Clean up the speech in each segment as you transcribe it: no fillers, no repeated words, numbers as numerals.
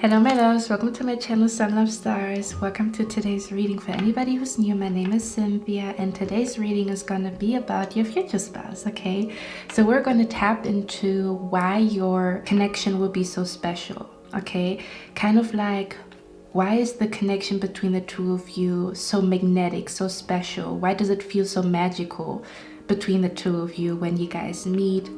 Hello my loves, welcome to my channel Sun Love Stars. Welcome to today's reading. For anybody who's new, my name is Cynthia and today's reading is going to be about your future spouse, okay? So we're going to tap into why your connection will be so special, okay? Kind of like, why is the connection between the two of you so magnetic, so special? Why does it feel so magical between the two of you when you guys meet?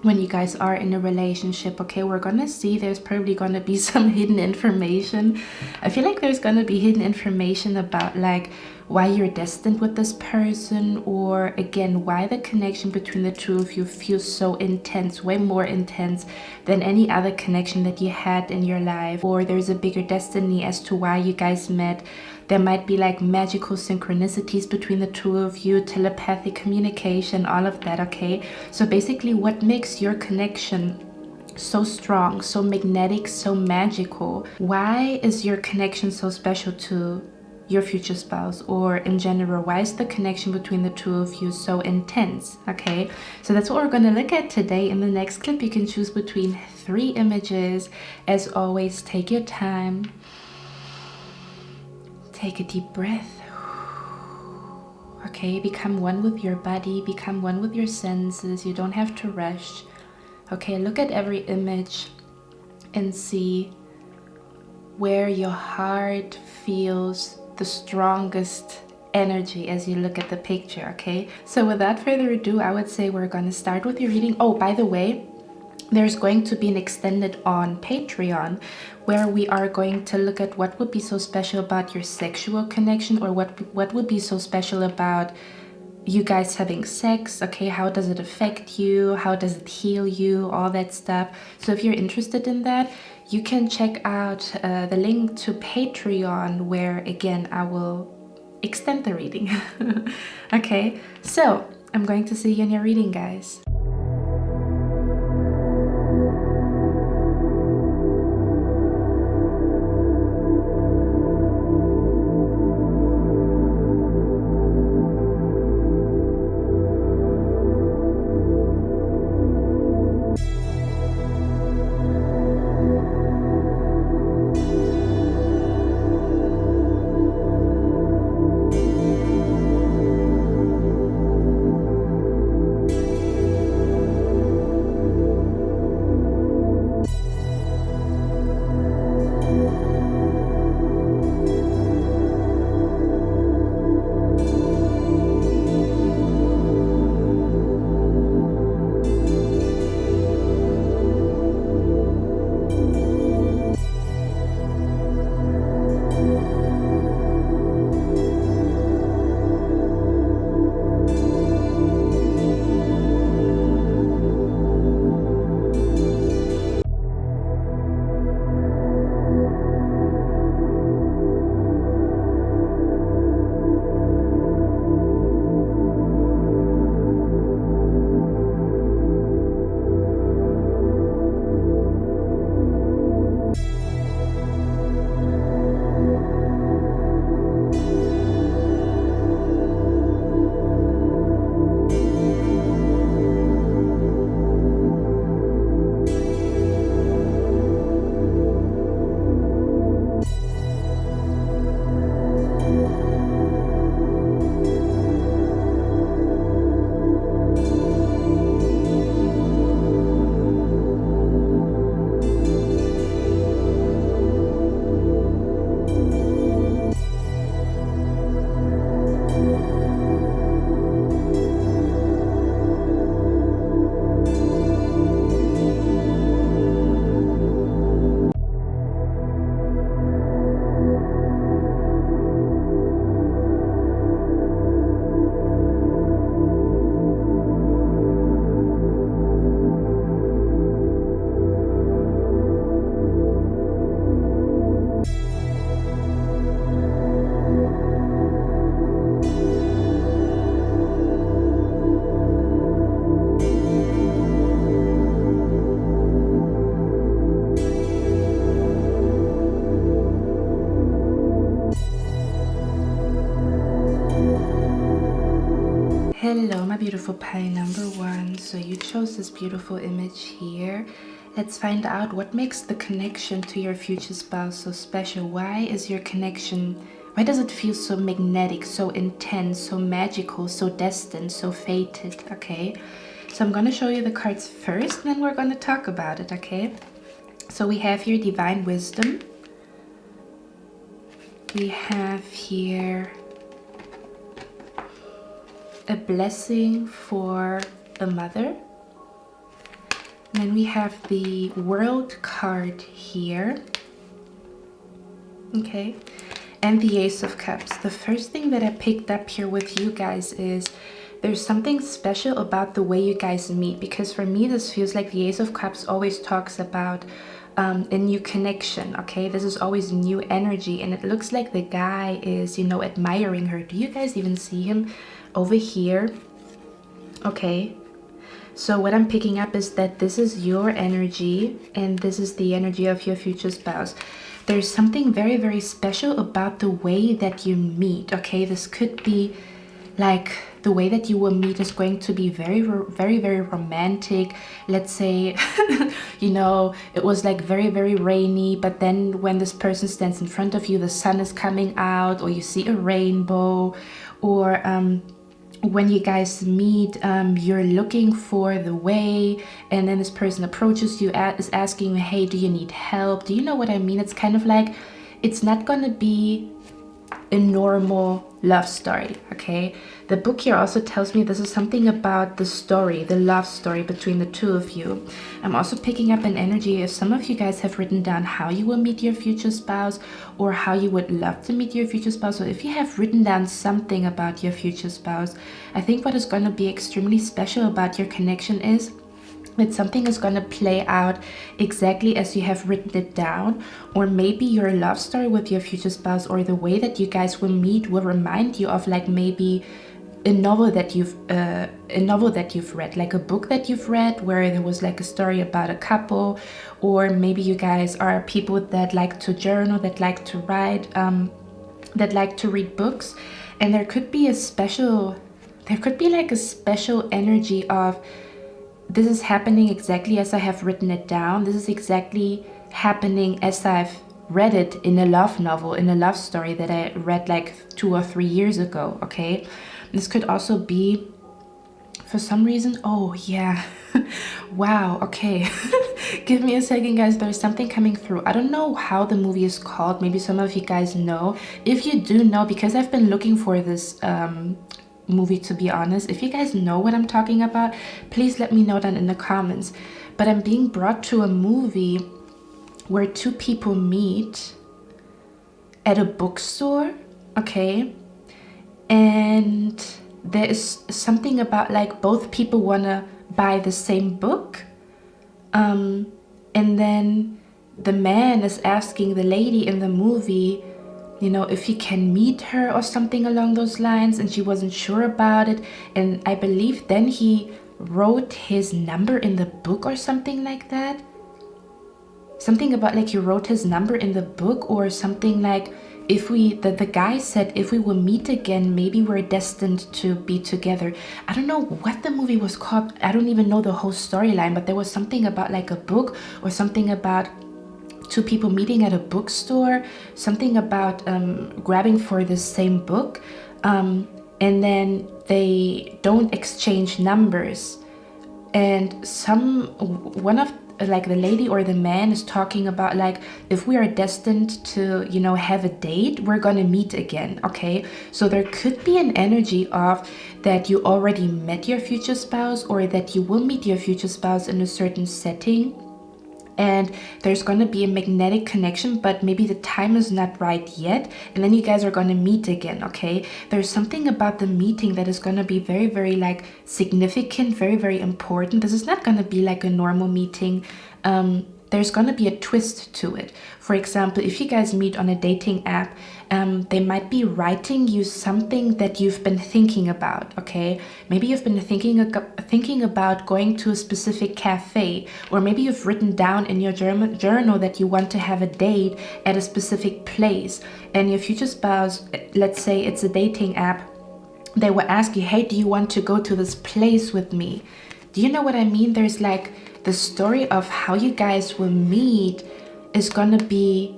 When you guys are in a relationship, okay? We're gonna see there's probably gonna be some hidden information. I feel like there's gonna be hidden information about like why you're destined with this person, or again why the connection between the two of you feels so intense, way more intense than any other connection that you had in your life, or there's a bigger destiny as to why you guys met. There might be like magical synchronicities between the two of you, telepathic communication, all of that, okay? So basically what makes your connection so strong, so magnetic, so magical? Why is your connection so special to your future spouse, or in general, why is the connection between the two of you so intense? Okay, so that's what we're going to look at today. In the next clip you can choose between 3 images. As always, take your time, take a deep breath. Okay, become one with your body, become one with your senses. You don't have to rush. Okay, look at every image and see where your heart feels the strongest energy as you look at the picture, okay? So without further ado, I would say we're going to start with your reading. Oh, by the way, there's going to be an extended on Patreon where we are going to look at what would be so special about your sexual connection, or what would be so special about you guys having sex, okay? How does it affect you? How does it heal you? All that stuff. So if you're interested in that, you can check out the link to Patreon, where again I will extend the reading. Okay, so I'm going to see you in your reading, guys. Hello my beautiful pie number 1. So you chose this beautiful image here, Let's find out what makes the connection to your future spouse so special. Why does it feel so magnetic, so intense, so magical, so destined, so fated, okay? So I'm going to show you the cards first, and then we're going to talk about it, okay? So we have here Divine Wisdom. We have here a blessing for a mother. And then we have the World card here. Okay. And the Ace of Cups. The first thing that I picked up here with you guys is there's something special about the way you guys meet, because for me this feels like the Ace of Cups always talks about a new connection, okay? This is always new energy, and it looks like the guy is, you know, admiring her. Do you guys even see him over here? Okay. So what I'm picking up is that this is your energy and this is the energy of your future spouse. There's something very, very special about the way that you meet, okay? This could be like the way that you will meet is going to be very, very, very romantic. Let's say, you know, it was like very, very rainy, but then when this person stands in front of you, the sun is coming out, or you see a rainbow, or when you guys meet, you're looking for the way, and then this person approaches you, is asking you, hey, do you need help? Do you know what I mean? It's kind of like, it's not gonna be a normal love story, okay? The book here also tells me this is something about the story, the love story between the two of you. I'm also picking up an energy if some of you guys have written down how you will meet your future spouse or how you would love to meet your future spouse. So if you have written down something about your future spouse, I think what is going to be extremely special about your connection is that something is going to play out exactly as you have written it down, or maybe your love story with your future spouse or the way that you guys will meet will remind you of like maybe a novel that you've read, like a book that you've read where there was like a story about a couple, or maybe you guys are people that like to journal, that like to write, that like to read books, and there could be like a special energy of this is happening exactly as I have written it down. This is exactly happening as I've read it in a love novel, in a love story that I read like 2 or 3 years ago, okay? This could also be, for some reason, oh yeah, wow, okay. Give me a second, guys, there's something coming through. I don't know how the movie is called. Maybe some of you guys know. If you do know, because I've been looking for this movie, to be honest, if you guys know what I'm talking about, please let me know down in the comments. But I'm being brought to a movie where two people meet at a bookstore, okay? And there is something about like both people want to buy the same book, and then the man is asking the lady in the movie, you know, if he can meet her or something along those lines, and she wasn't sure about it. And I believe then he wrote his number in the book or something like that. Something about like he wrote his number in the book, or something like, if we, the guy said, if we will meet again, maybe we're destined to be together. I don't know what the movie was called. I don't even know the whole storyline, but there was something about like a book, or something about two people meeting at a bookstore, something about grabbing for the same book, and then they don't exchange numbers, and one of like the lady or the man is talking about like, if we are destined to, you know, have a date, we're gonna meet again, okay? So there could be an energy of that you already met your future spouse, or that you will meet your future spouse in a certain setting, and there's going to be a magnetic connection, but maybe the time is not right yet, and then you guys are going to meet again, okay? There's something about the meeting that is going to be very, very like significant, very, very important. This is not going to be like a normal meeting. There's going to be a twist to it. For example, if you guys meet on a dating app, they might be writing you something that you've been thinking about, okay? Maybe you've been thinking about going to a specific cafe, or maybe you've written down in your journal that you want to have a date at a specific place, and your future spouse, let's say it's a dating app, they will ask you, hey, do you want to go to this place with me? Do you know what I mean? There's like the story of how you guys will meet is gonna be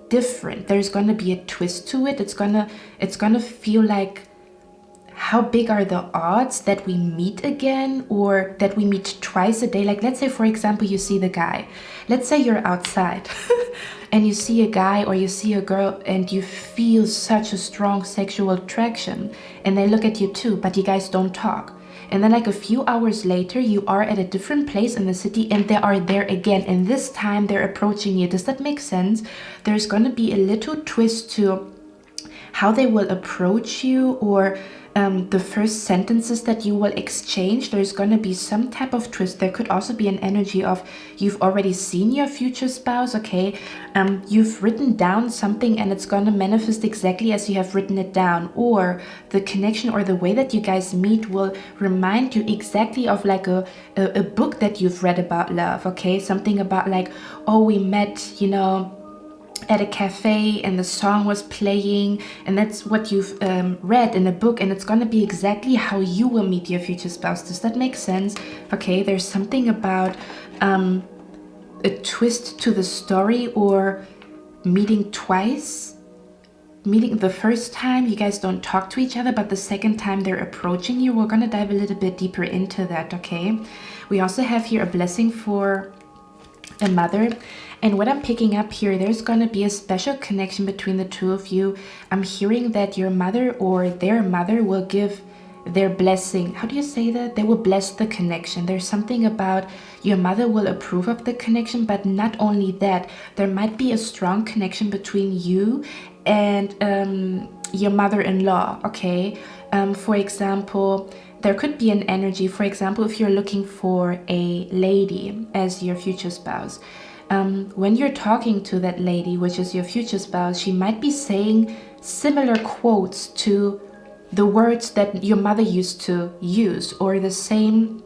different. There's gonna be a twist to it. It's gonna feel like, how big are the odds that we meet again, or that we meet twice a day? Like, let's say, for example, you see the guy. Let's say you're outside and you see a guy or you see a girl and you feel such a strong sexual attraction, and they look at you too, but you guys don't talk. And then like a few hours later, you are at a different place in the city and they are there again. And this time they're approaching you. Does that make sense? There's going to be a little twist to how they will approach you, or the first sentences that you will exchange. There's going to be some type of twist. There could also be an energy of you've already seen your future spouse, okay? You've written down something and it's going to manifest exactly as you have written it down, or the connection or the way that you guys meet will remind you exactly of like a book that you've read about love, okay? Something about like, oh, we met, you know, at a cafe and the song was playing, and that's what you've read in a book, and it's gonna be exactly how you will meet your future spouse. Does that make sense? Okay, there's something about a twist to the story, or meeting twice. Meeting the first time, you guys don't talk to each other, but the second time they're approaching you. We're gonna dive a little bit deeper into that, okay? We also have here a blessing for a mother. And what I'm picking up here, there's going to be a special connection between the two of you. I'm hearing that your mother or their mother will give their blessing. How do you say that? They will bless the connection. There's something about your mother will approve of the connection, but not only that, there might be a strong connection between you and your mother-in-law, okay? For example, there could be an energy, for example, if you're looking for a lady as your future spouse. When you're talking to that lady, which is your future spouse, she might be saying similar quotes to the words that your mother used to use, or the same.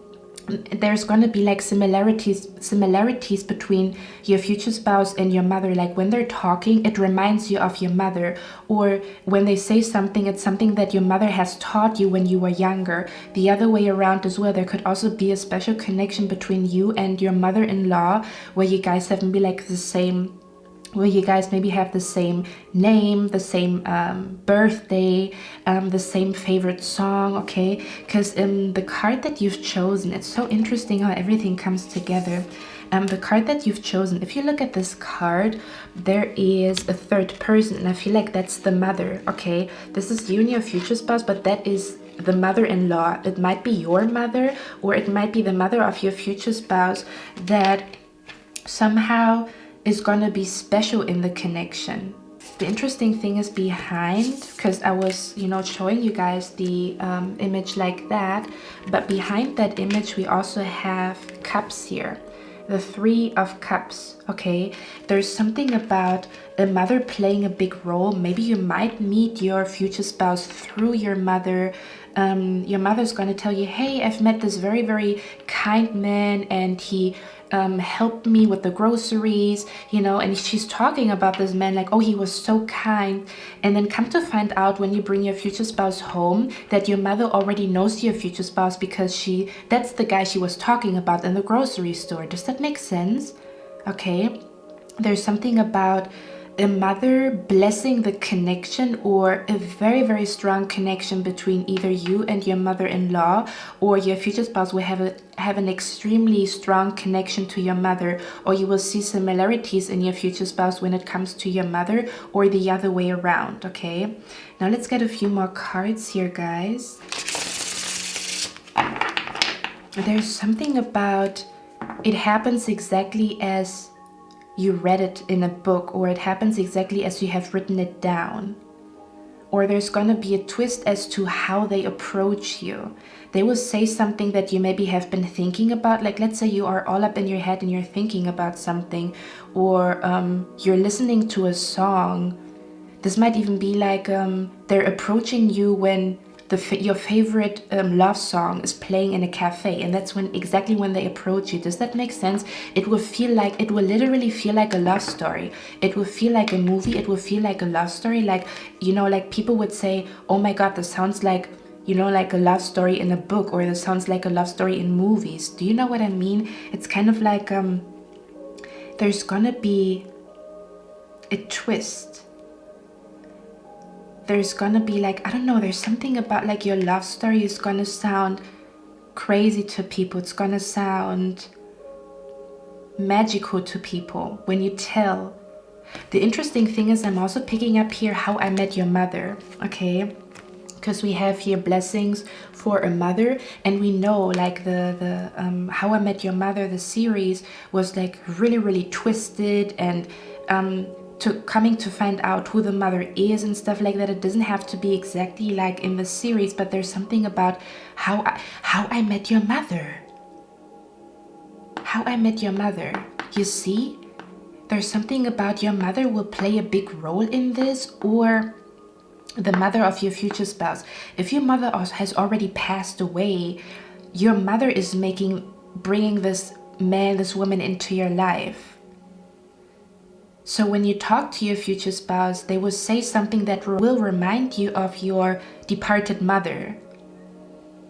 There's going to be like similarities between your future spouse and your mother. Like when they're talking, it reminds you of your mother, or when they say something, it's something that your mother has taught you when you were younger. The other way around as well, there could also be a special connection between you and your mother-in-law, where you guys have maybe like the same, where you guys maybe have the same name, the same birthday, the same favorite song, okay? Because the card that you've chosen, it's so interesting how everything comes together. The card that you've chosen, if you look at this card, there is a third person, and I feel like that's the mother, okay? This is you and your future spouse, but that is the mother-in-law. It might be your mother, or it might be the mother of your future spouse that somehow is gonna be special in the connection. The interesting thing is behind, because I was, you know, showing you guys the image like that, but behind that image we also have cups here. The 3 of Cups, okay? There's something about a mother playing a big role. Maybe you might meet your future spouse through your mother. Your mother's going to tell you, hey, I've met this very, very kind man, and he helped me with the groceries, you know, and she's talking about this man like, oh, he was so kind. And then come to find out when you bring your future spouse home that your mother already knows your future spouse, because that's the guy she was talking about in the grocery store. Does that make sense? Okay, there's something about a mother blessing the connection, or a very, very strong connection between either you and your mother-in-law, or your future spouse will have an extremely strong connection to your mother, or you will see similarities in your future spouse when it comes to your mother, or the other way around, okay? Now let's get a few more cards here, guys. There's something about it happens exactly as you read it in a book, or it happens exactly as you have written it down. Or there's going to be a twist as to how they approach you. They will say something that you maybe have been thinking about. Like, let's say you are all up in your head and you're thinking about something, or you're listening to a song. This might even be like they're approaching you when your favorite love song is playing in a cafe, and that's exactly when they approach you. Does that make sense? It will literally feel like a love story. It will feel like a movie. It will feel like a love story. Like, you know, like people would say, oh my god, this sounds like you know, like a love story in a book, or this sounds like a love story in movies. Do you know what I mean? It's kind of like there's gonna be a twist. There's gonna be like, I don't know, there's something about like your love story is gonna sound crazy to people. It's gonna sound magical to people when you tell. The interesting thing is I'm also picking up here How I Met Your Mother, okay? Because we have here blessings for a mother, and we know like the How I Met Your Mother, the series, was like really twisted, and coming to find out who the mother is and stuff like that. It doesn't have to be exactly like in the series, but there's something about How I Met Your Mother. How I Met Your Mother. You see? There's something about your mother will play a big role in this, or the mother of your future spouse. If your mother has already passed away, your mother is bringing this man, this woman into your life. So when you talk to your future spouse, they will say something that will remind you of your departed mother.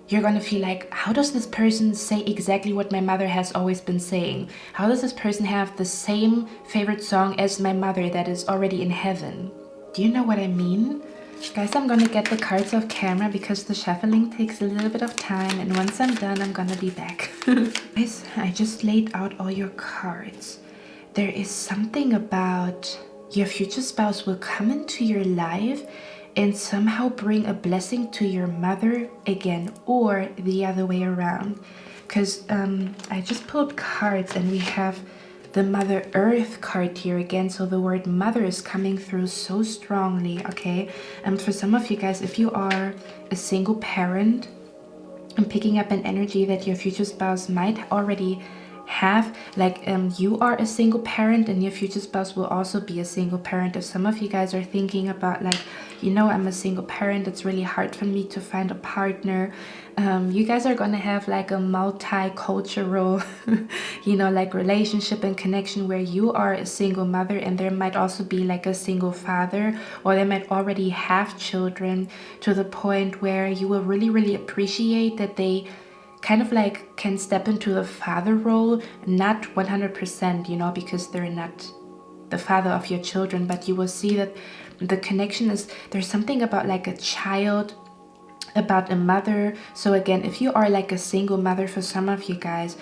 You're gonna feel like, how does this person say exactly what my mother has always been saying? How does this person have the same favorite song as my mother that is already in heaven? Do you know what I mean? Guys, I'm gonna get the cards off camera because the shuffling takes a little bit of time, and once I'm done, I'm gonna be back. Guys, I just laid out all your cards. There is something about your future spouse will come into your life and somehow bring a blessing to your mother again, or the other way around. Because I just pulled cards and we have the Mother Earth card here again, so the word mother is coming through so strongly, okay? For some of you guys, if you are a single parent, I'm picking up an energy that your future spouse might already have, like you are a single parent and your future spouse will also be a single parent. If some of you guys are thinking about like, you know, I'm a single parent, it's really hard for me to find a partner, you guys are gonna have like a multicultural you know, like relationship and connection where you are a single mother and there might also be like a single father, or they might already have children to the point where you will really appreciate that they kind of like can step into the father role, not 100%, you know, because they're not the father of your children, but you will see that the connection is, there's something about like a child, about a mother. So again, if you are like a single mother, for some of you guys,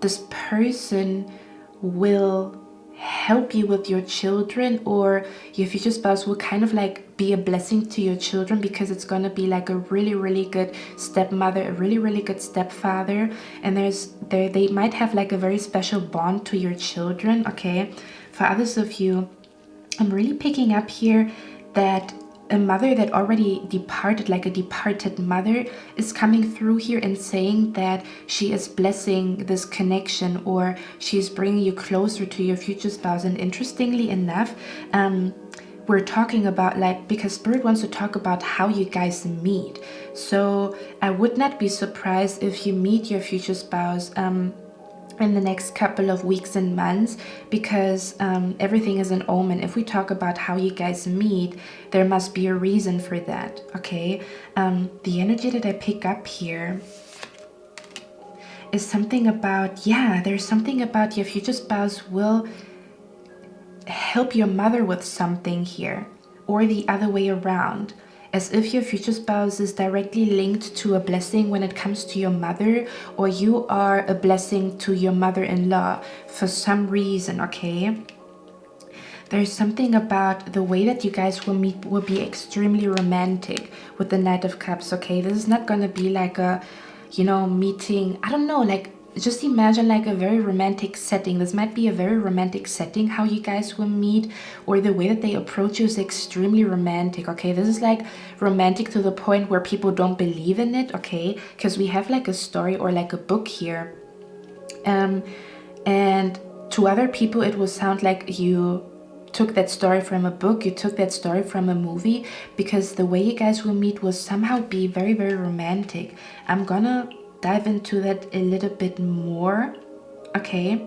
this person will help you with your children, or your future spouse will kind of like be a blessing to your children, because it's going to be like a really good stepmother, a really good stepfather, and they might have like a very special bond to your children, okay? For others of you, I'm really picking up here that a mother that already departed, like a departed mother, is coming through here and saying that she is blessing this connection, or she's bringing you closer to your future spouse. And interestingly enough, we're talking about like, because Spirit wants to talk about how you guys meet. So I would not be surprised if you meet your future spouse in the next couple of weeks and months, because everything is an omen. If we talk about how you guys meet, there must be a reason for that, okay? The energy that I pick up here is something about, yeah, there's something about your future spouse will help your mother with something here, or the other way around, as if your future spouse is directly linked to a blessing when it comes to your mother, or you are a blessing to your mother-in-law for some reason, okay? There's something about the way that you guys will meet will be extremely romantic with the Knight of Cups, okay? This is not gonna be like a, you know, meeting, I don't know, like, just imagine like a very romantic setting. This might be a very romantic setting, how you guys will meet, or the way that they approach you is extremely romantic, okay? This is like romantic to the point where people don't believe in it, okay? Because we have like a story or like a book here. And to other people, it will sound like you took that story from a book, you took that story from a movie, because the way you guys will meet will somehow be very romantic. I'm gonna dive into that a little bit more, okay?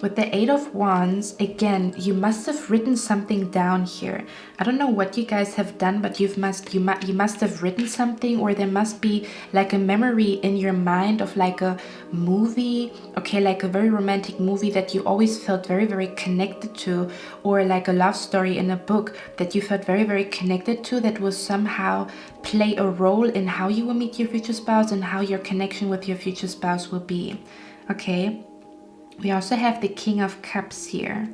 With the Eight of Wands, again, you must have written something down here. I don't know what you guys have done, but you must have written something, or there must be like a memory in your mind of like a movie, okay, like a very romantic movie that you always felt very, very connected to, or like a love story in a book that you felt very, very connected to, that will somehow play a role in how you will meet your future spouse and how your connection with your future spouse will be, okay? We also have the King of Cups here.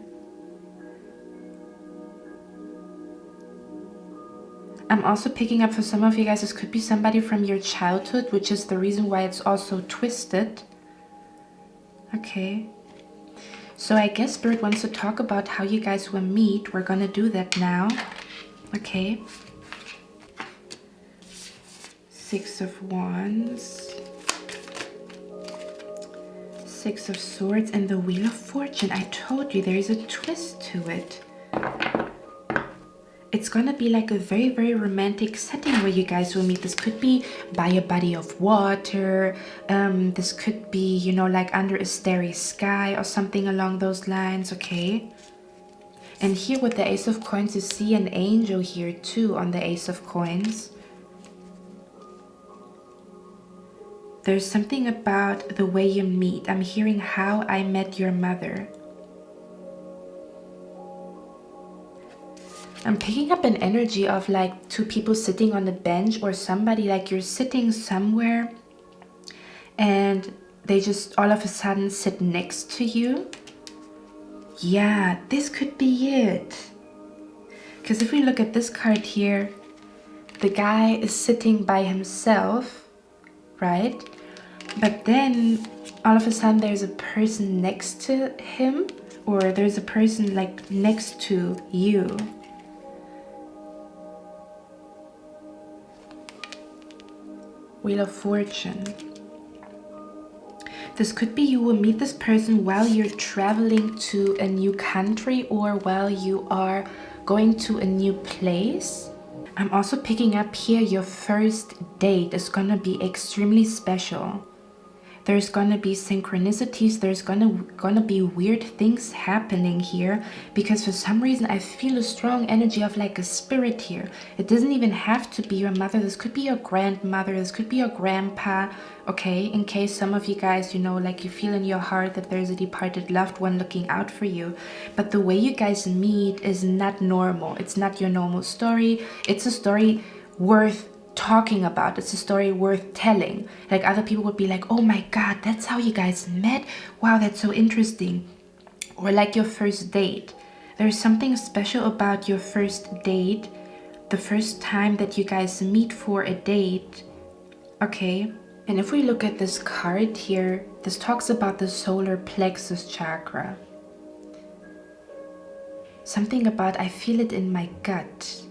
I'm also picking up for some of you guys, this could be somebody from your childhood, which is the reason why it's also twisted. Okay. So I guess Spirit wants to talk about how you guys will meet. We're gonna do that now. Okay. Six of Wands. Six of Swords and the Wheel of Fortune. I told you there is a twist to it. It's gonna be like a very, very romantic setting where you guys will meet. This could be by a body of water. This could be, you know, like under a starry sky or something along those lines, okay? And here with the Ace of Coins, you see an angel here too on the Ace of Coins. There's something about the way you meet. I'm hearing how I met your mother. I'm picking up an energy of like two people sitting on a bench, or somebody like you're sitting somewhere and they just all of a sudden sit next to you. Yeah, this could be it. Because if we look at this card here, the guy is sitting by himself, right? But then all of a sudden there's a person next to him, or there's a person like next to you. Wheel of Fortune. This could be you will meet this person while you're traveling to a new country, or while you are going to a new place. I'm also picking up here your first date is gonna be extremely special. There's gonna be synchronicities, there's gonna be weird things happening here, because for some reason I feel a strong energy of like a spirit here. It doesn't even have to be your mother, this could be your grandmother, this could be your grandpa, okay? In case some of you guys, you know, like you feel in your heart that there's a departed loved one looking out for you. But the way you guys meet is not normal. It's not your normal story. It's a story worth talking about. It's a story worth telling. Like other people would be like, oh my god, that's how you guys met? Wow, that's so interesting. Or like your first date. There's something special about your first date, the first time that you guys meet for a date, okay? And if we look at this card here, this talks about the solar plexus chakra. Something about I feel it in my gut.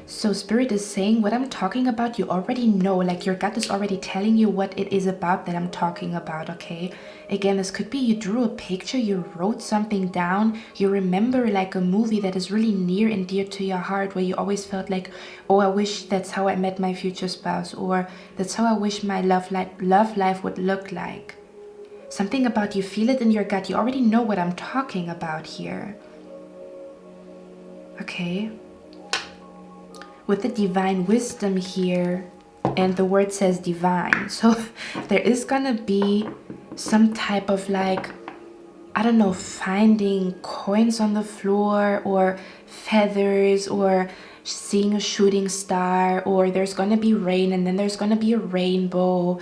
So Spirit is saying what I'm talking about, you already know, like your gut is already telling you what it is about that I'm talking about, okay? Again, this could be you drew a picture, you wrote something down, you remember like a movie that is really near and dear to your heart, where you always felt like, oh, I wish that's how I met my future spouse, or that's how I wish my love life would look like. Something about you feel it in your gut, you already know what I'm talking about here. Okay. With the divine wisdom here, and the word says divine, so there is gonna be some type of like, I don't know, finding coins on the floor, or feathers, or seeing a shooting star, or there's gonna be rain and then there's gonna be a rainbow,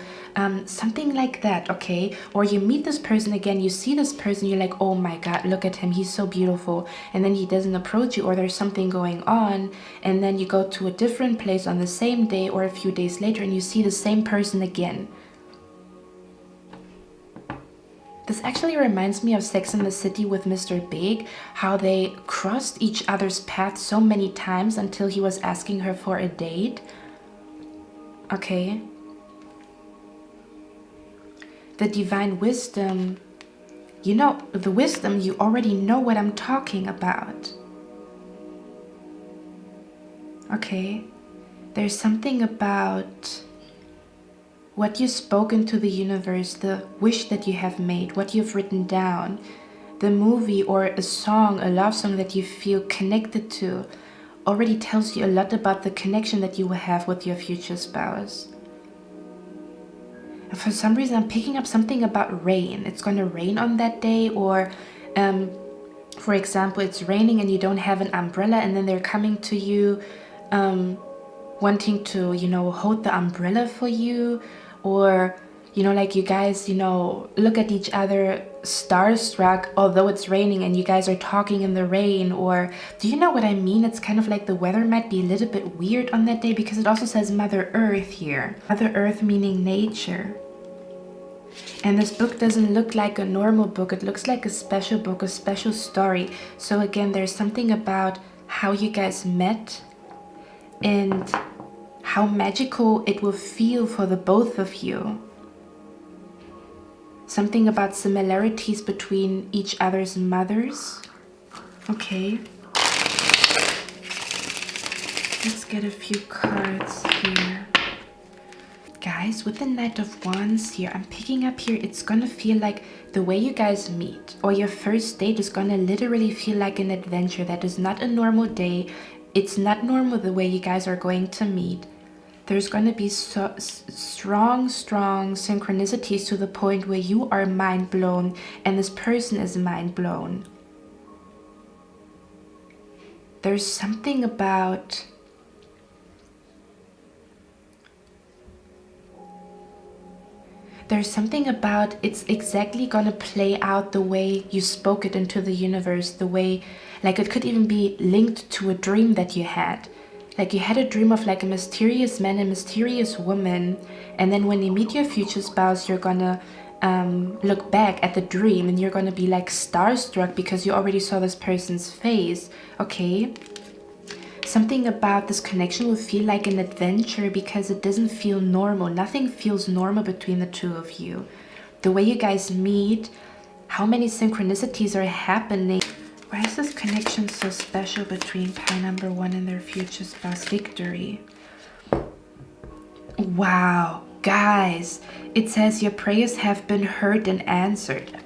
something like that, okay? Or you meet this person again, you see this person, you're like, oh my god, look at him, he's so beautiful, and then he doesn't approach you, or there's something going on, and then you go to a different place on the same day or a few days later and you see the same person again. This actually reminds me of Sex and the City with Mr. Big, how they crossed each other's path so many times until he was asking her for a date. Okay. The divine wisdom, you know, the wisdom, you already know what I'm talking about. Okay. There's something about what you spoke into the universe, the wish that you have made, what you've written down. the movie or a song, a love song that you feel connected to already tells you a lot about the connection that you will have with your future spouse. And for some reason, I'm picking up something about rain. It's going to rain on that day, or for example, it's raining and you don't have an umbrella, and then they're coming to you wanting to, you know, hold the umbrella for you, or, you know, like you guys, you know, look at each other starstruck, although it's raining, and you guys are talking in the rain. Or do you know what I mean? It's kind of like the weather might be a little bit weird on that day, because it also says Mother Earth here. Mother Earth meaning nature. And this book doesn't look like a normal book. It looks like a special book, a special story. So again, there's something about how you guys met and how magical it will feel for the both of you. Something about similarities between each other's mothers. Okay. Let's get a few cards here. Guys, with the Knight of Wands here, I'm picking up here, it's gonna feel like the way you guys meet or your first date is gonna literally feel like an adventure. That is not a normal day. It's not normal the way you guys are going to meet. There's going to be so strong synchronicities to the point where you are mind blown and this person is mind blown. There's something about it's exactly going to play out the way you spoke it into the universe, the way, like it could even be linked to a dream that you had. Like you had a dream of like a mysterious man and mysterious woman, and then when you meet your future spouse, you're gonna look back at the dream and you're gonna be like starstruck because you already saw this person's face. Okay, something about this connection will feel like an adventure because it doesn't feel normal. Nothing feels normal between the two of you. The way you guys meet, how many synchronicities are happening. Why is this connection so special between pile number 1 and their future spouse? Victory. Wow, guys, it says your prayers have been heard and answered.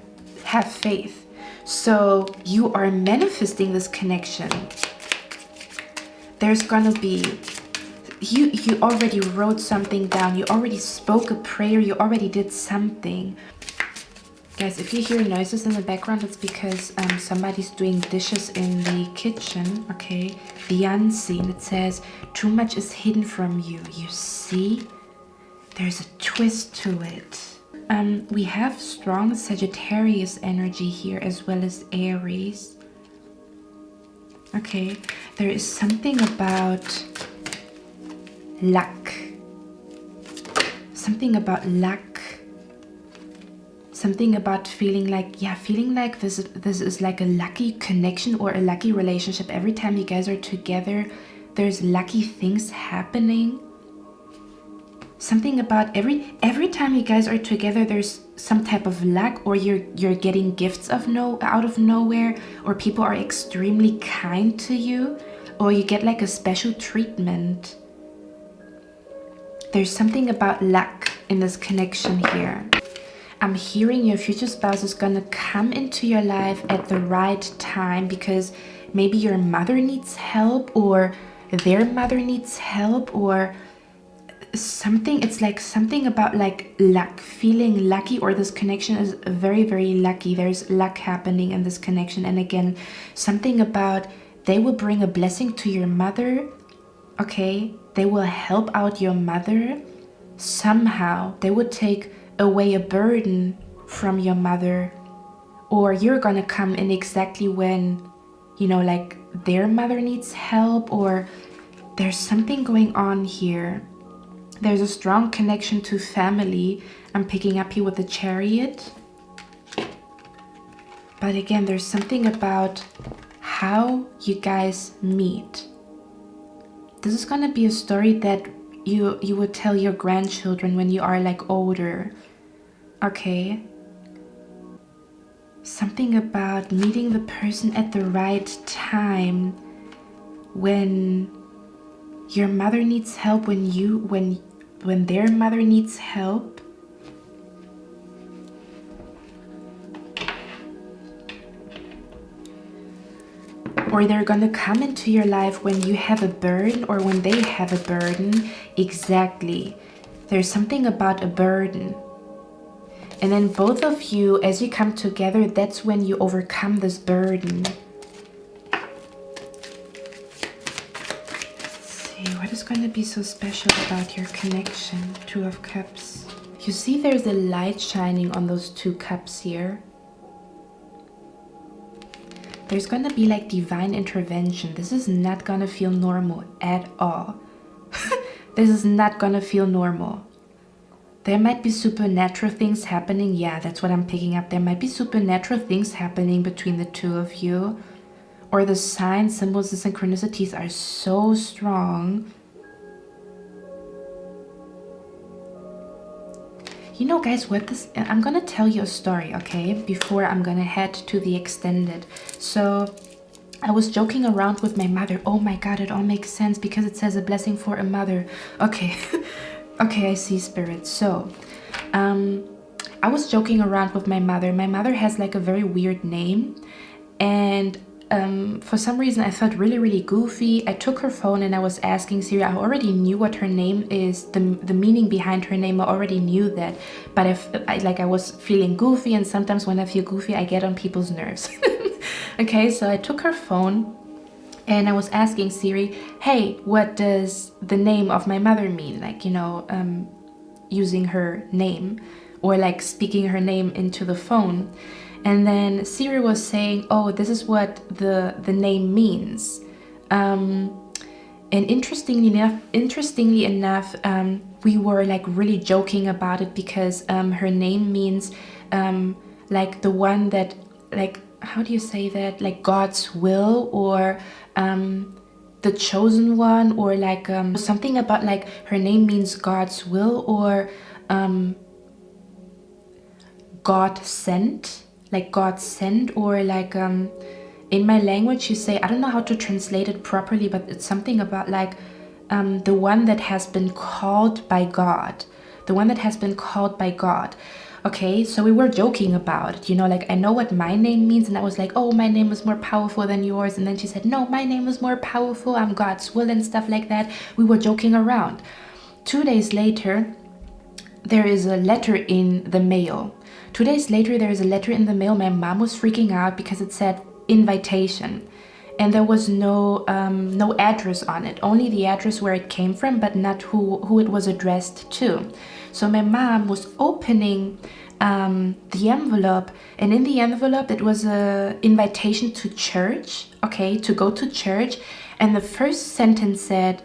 Have faith. So you are manifesting this connection. There's gonna be, you already wrote something down. You already spoke a prayer. You already did something. Guys, if you hear noises in the background, it's because somebody's doing dishes in the kitchen, okay? The unseen, it says, too much is hidden from you. You see? There's a twist to it. We have strong Sagittarius energy here as well as Aries. Okay, there is something about luck. Something about luck. Something about feeling like this is like a lucky connection or a lucky relationship. Every time you guys are together, there's lucky things happening. Something about every time you guys are together, there's some type of luck, or you're getting gifts out of nowhere, or people are extremely kind to you, or you get like a special treatment. There's something about luck in this connection here. I'm hearing your future spouse is gonna come into your life at the right time because maybe your mother needs help or their mother needs help or something. It's like something about like luck, feeling lucky, or this connection is very, very lucky. There's luck happening in this connection. And again, something about they will bring a blessing to your mother. Okay, they will help out your mother somehow. They would take away a burden from your mother, or you're gonna come in exactly when, you know, like their mother needs help, or there's something going on here. There's a strong connection to family. I'm picking up here with the Chariot. But again, there's something about how you guys meet. This is gonna be a story that you would tell your grandchildren when you are like older. Okay. Something about meeting the person at the right time, when your mother needs help, when their mother needs help. or they're gonna come into your life when you have a burden or when they have a burden. Exactly. There's something about a burden. And then both of you, as you come together, that's when you overcome this burden. Let's see, what is going to be so special about your connection? Two of Cups. You see there's a light shining on those 2 cups here. There's going to be like divine intervention. This is not going to feel normal at all. This is not going to feel normal. There might be supernatural things happening. Yeah, that's what I'm picking up. There might be supernatural things happening between the 2 of you. Or the signs, symbols, the synchronicities are so strong. You know, guys, I'm gonna tell you a story, okay? Before I'm gonna head to the extended. So I was joking around with my mother. Oh my God, it all makes sense because it says a blessing for a mother. Okay. Okay, I see, Spirit. So, I was joking around with my mother. My mother has like a very weird name, and for some reason I felt really goofy. I took her phone and I was asking Siri. I already knew what her name is, the meaning behind her name. I already knew that, but I was feeling goofy, and sometimes when I feel goofy, I get on people's nerves. Okay, so I took her phone. And I was asking Siri, hey, what does the name of my mother mean? Like, you know, using her name or like speaking her name into the phone. And then Siri was saying, oh, this is what the name means. And interestingly enough, we were like really joking about it because her name means like the one that, like, how do you say that? Like God's will, or the chosen one, or like something about like her name means God's will, or God sent, like God sent, or like in my language you say, I don't know how to translate it properly, but it's something about like the one that has been called by God, the one that has been called by God. Okay, so we were joking about it, you know, like I know what my name means, and I was like, oh, my name is more powerful than yours. And then she said, no, my name is more powerful, I'm God's will, and stuff like that. We were joking around. 2 days later, there is a letter in the mail. 2 days later, there is a letter in the mail. My mom was freaking out because it said invitation, and there was no address on it, only the address where it came from, but not who it was addressed to. So my mom was opening the envelope, and in the envelope it was a invitation to church, okay, to go to church. And the first sentence said,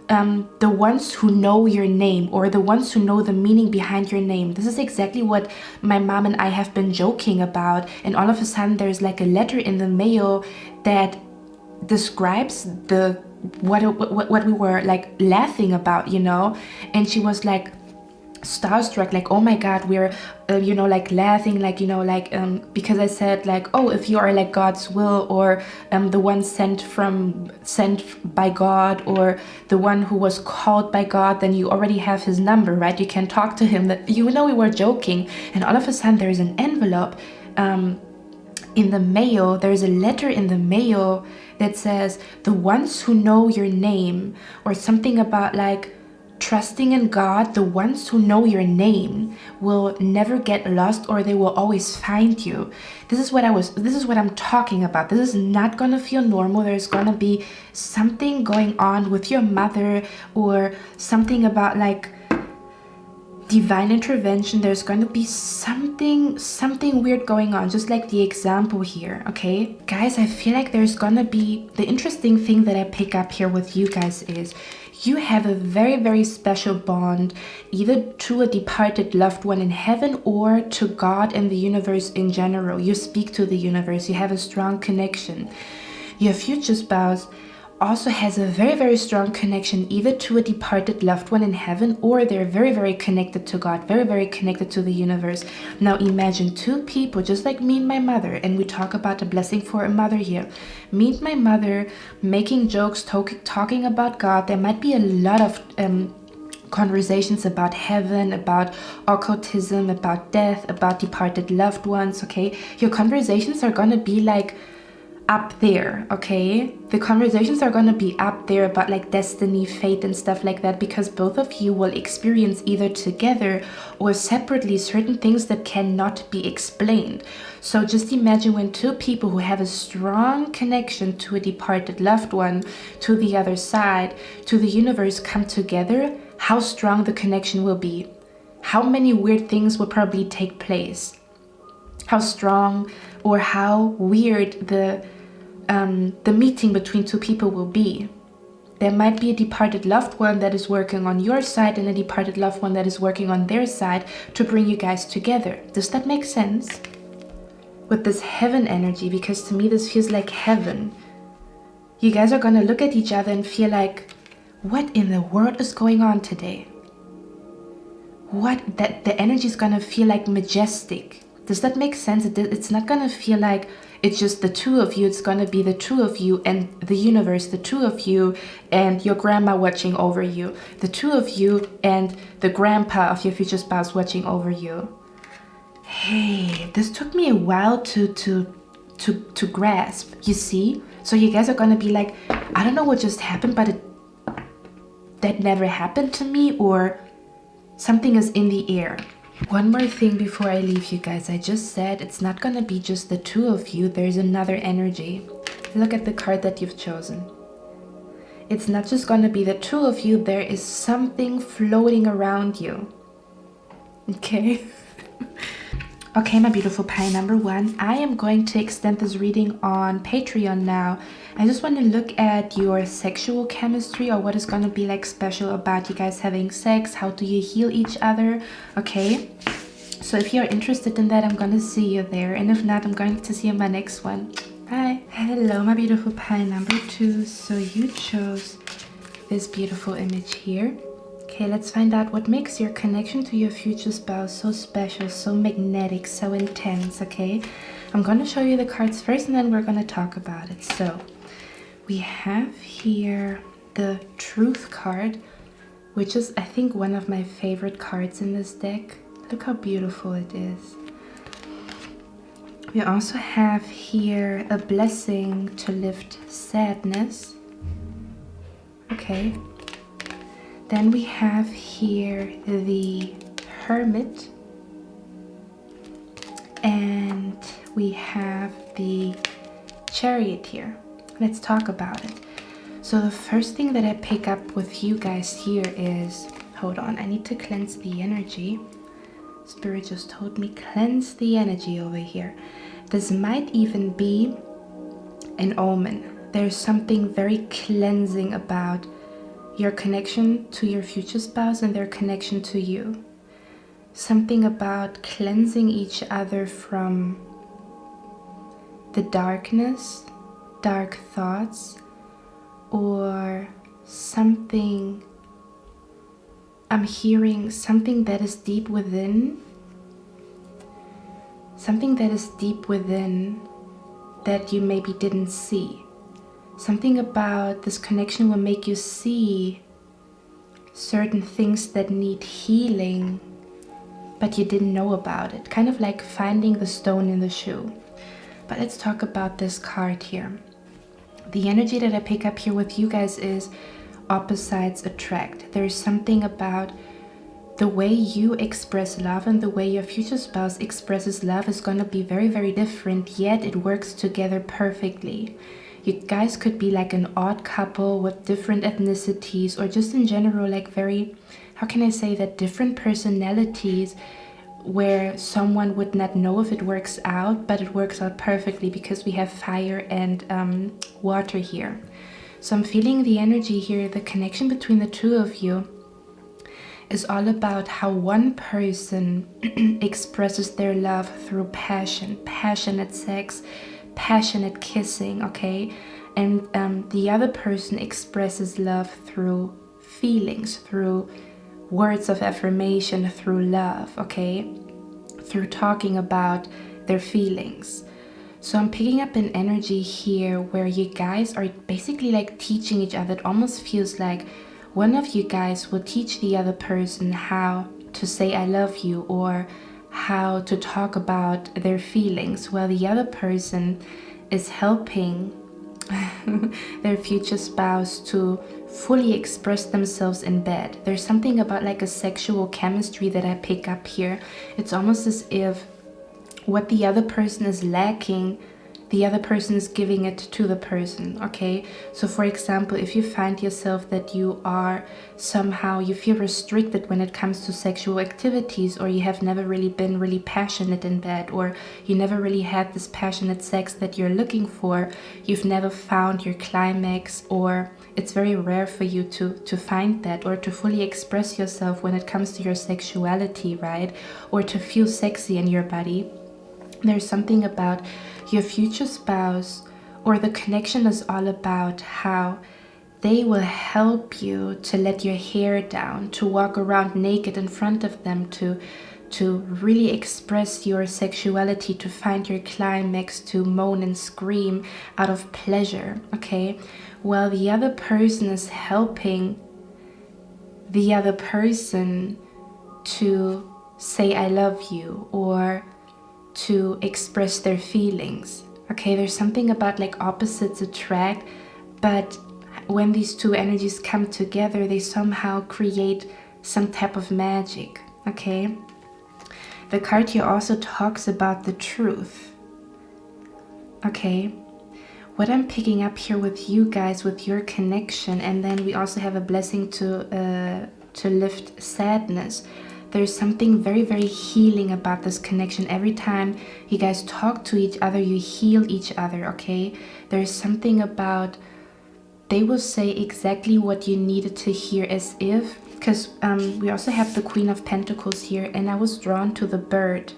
the ones who know your name, or the ones who know the meaning behind your name. This is exactly what my mom and I have been joking about. And all of a sudden there's like a letter in the mail that describes what we were like laughing about, you know. And she was like starstruck, like, oh my God, we're you know, like laughing, like, you know, like because I said like, oh, if you are like God's will, or the one sent by God, or the one who was called by God, then you already have his number, right? You can talk to him. That, you know, we were joking. And all of a sudden there is an envelope in the mail. There's a letter in the mail that says, the ones who know your name, or something about like trusting in God. The ones who know your name will never get lost, or they will always find you. This is what I'm talking about. This is not gonna feel normal. There's gonna be something going on with your mother, or something about like divine intervention. There's going to be something weird going on, just like the example here. Okay, guys, I feel like there's gonna be, the interesting thing that I pick up here with you guys is you have a very, very special bond, either to a departed loved one in heaven, or to God and the universe in general. You speak to the universe. You have a strong connection. Your future spouse also has a very, very strong connection, either to a departed loved one in heaven, or they're very, very connected to God, very, very connected to the universe. Now imagine two people, just like me and my mother, and we talk about a blessing for a mother here. Me and my mother making jokes, talking about God. There might be a lot of conversations about heaven, about occultism, about death, about departed loved ones. Okay, your conversations are gonna be like, up there, okay? The conversations are gonna be up there about like destiny, fate, and stuff like that, because both of you will experience either together or separately certain things that cannot be explained. So just imagine when two people who have a strong connection to a departed loved one, to the other side, to the universe, come together, how strong the connection will be. How many weird things will probably take place. How strong or how weird the meeting between two people will be. There might be a departed loved one that is working on your side and a departed loved one that is working on their side to bring you guys together. Does that make sense? With this heaven energy, because to me this feels like heaven. You guys are gonna look at each other and feel like, what in the world is going on today? That the energy is gonna feel like majestic. Does that make sense? It's not gonna feel like it's just the two of you. It's gonna be the two of you and the universe, the two of you and your grandma watching over you, the two of you and the grandpa of your future spouse watching over you. Hey, this took me a while to grasp, you see? So you guys are gonna be like, I don't know what just happened, but that never happened to me, or something is in the air. One more thing before I leave you guys. I just said it's not gonna be just the two of you. There's another energy. Look at the card that you've chosen. It's not just gonna be the two of you. There is something floating around you. Okay? Okay, my beautiful pie number one. I am going to extend this reading on Patreon now. I just want to look at your sexual chemistry, or what is going to be like special about you guys having sex. How do you heal each other? Okay, so if you're interested in that, I'm going to see you there. And if not, I'm going to see you in my next one. Bye. Hello, my beautiful pie number two. So you chose this beautiful image here. Okay, let's find out what makes your connection to your future spouse so special, so magnetic, so intense, okay? I'm going to show you the cards first and then we're going to talk about it. So, we have here the Truth card, which is, I think, one of my favorite cards in this deck. Look how beautiful it is. We also have here a Blessing to lift sadness. Okay. Then we have here the Hermit, and we have the Chariot here. Let's talk about it. So the first thing that I pick up with you guys here is, hold on, I need to cleanse the energy. Spirit just told me cleanse the energy over here. This might even be an omen. There's something very cleansing about your connection to your future spouse and their connection to you. Something about cleansing each other from the darkness, dark thoughts, or something. I'm hearing something that is deep within. Something that is deep within that you maybe didn't see. Something about this connection will make you see certain things that need healing, but you didn't know about it. Kind of like finding the stone in the shoe. But let's talk about this card here. The energy that I pick up here with you guys is opposites attract. There is something about the way you express love and the way your future spouse expresses love is going to be very, very different, yet it works together perfectly. You guys could be like an odd couple with different ethnicities, or just in general like very, how can I say that, different personalities, where someone would not know if it works out, but it works out perfectly because we have fire and water here. So I'm feeling the energy here, the connection between the two of you is all about how one person expresses their love through passion, passionate sex, passionate kissing, okay? And the other person expresses love through feelings, through words of affirmation, through love, okay? Through talking about their feelings. So I'm picking up an energy here where you guys are basically like teaching each other. It almost feels like one of you guys will teach the other person how to say I love you, or how to talk about their feelings, while the other person is helping their future spouse to fully express themselves in bed. There's something about like a sexual chemistry that I pick up here. It's almost as if what the other person is lacking, the other person is giving it to the person, okay? So for example, if you find yourself that you are somehow, you feel restricted when it comes to sexual activities, or you have never really been really passionate in bed, or you never really had this passionate sex that you're looking for, you've never found your climax, or it's very rare for you to find that, or to fully express yourself when it comes to your sexuality, right? Or to feel sexy in your body. There's something about your future spouse, or the connection is all about how they will help you to let your hair down, to walk around naked in front of them, to really express your sexuality, to find your climax, to moan and scream out of pleasure, okay? While the other person is helping the other person to say I love you, or to express their feelings, okay? There's something about like opposites attract, but when these two energies come together, they somehow create some type of magic, okay? The card here also talks about the truth, okay? What I'm picking up here with you guys, with your connection, and then we also have a blessing to lift sadness. There's something very, very healing about this connection. Every time you guys talk to each other, you heal each other, okay? There's something about, they will say exactly what you needed to hear, as if, because we also have the Queen of Pentacles here, and I was drawn to the bird.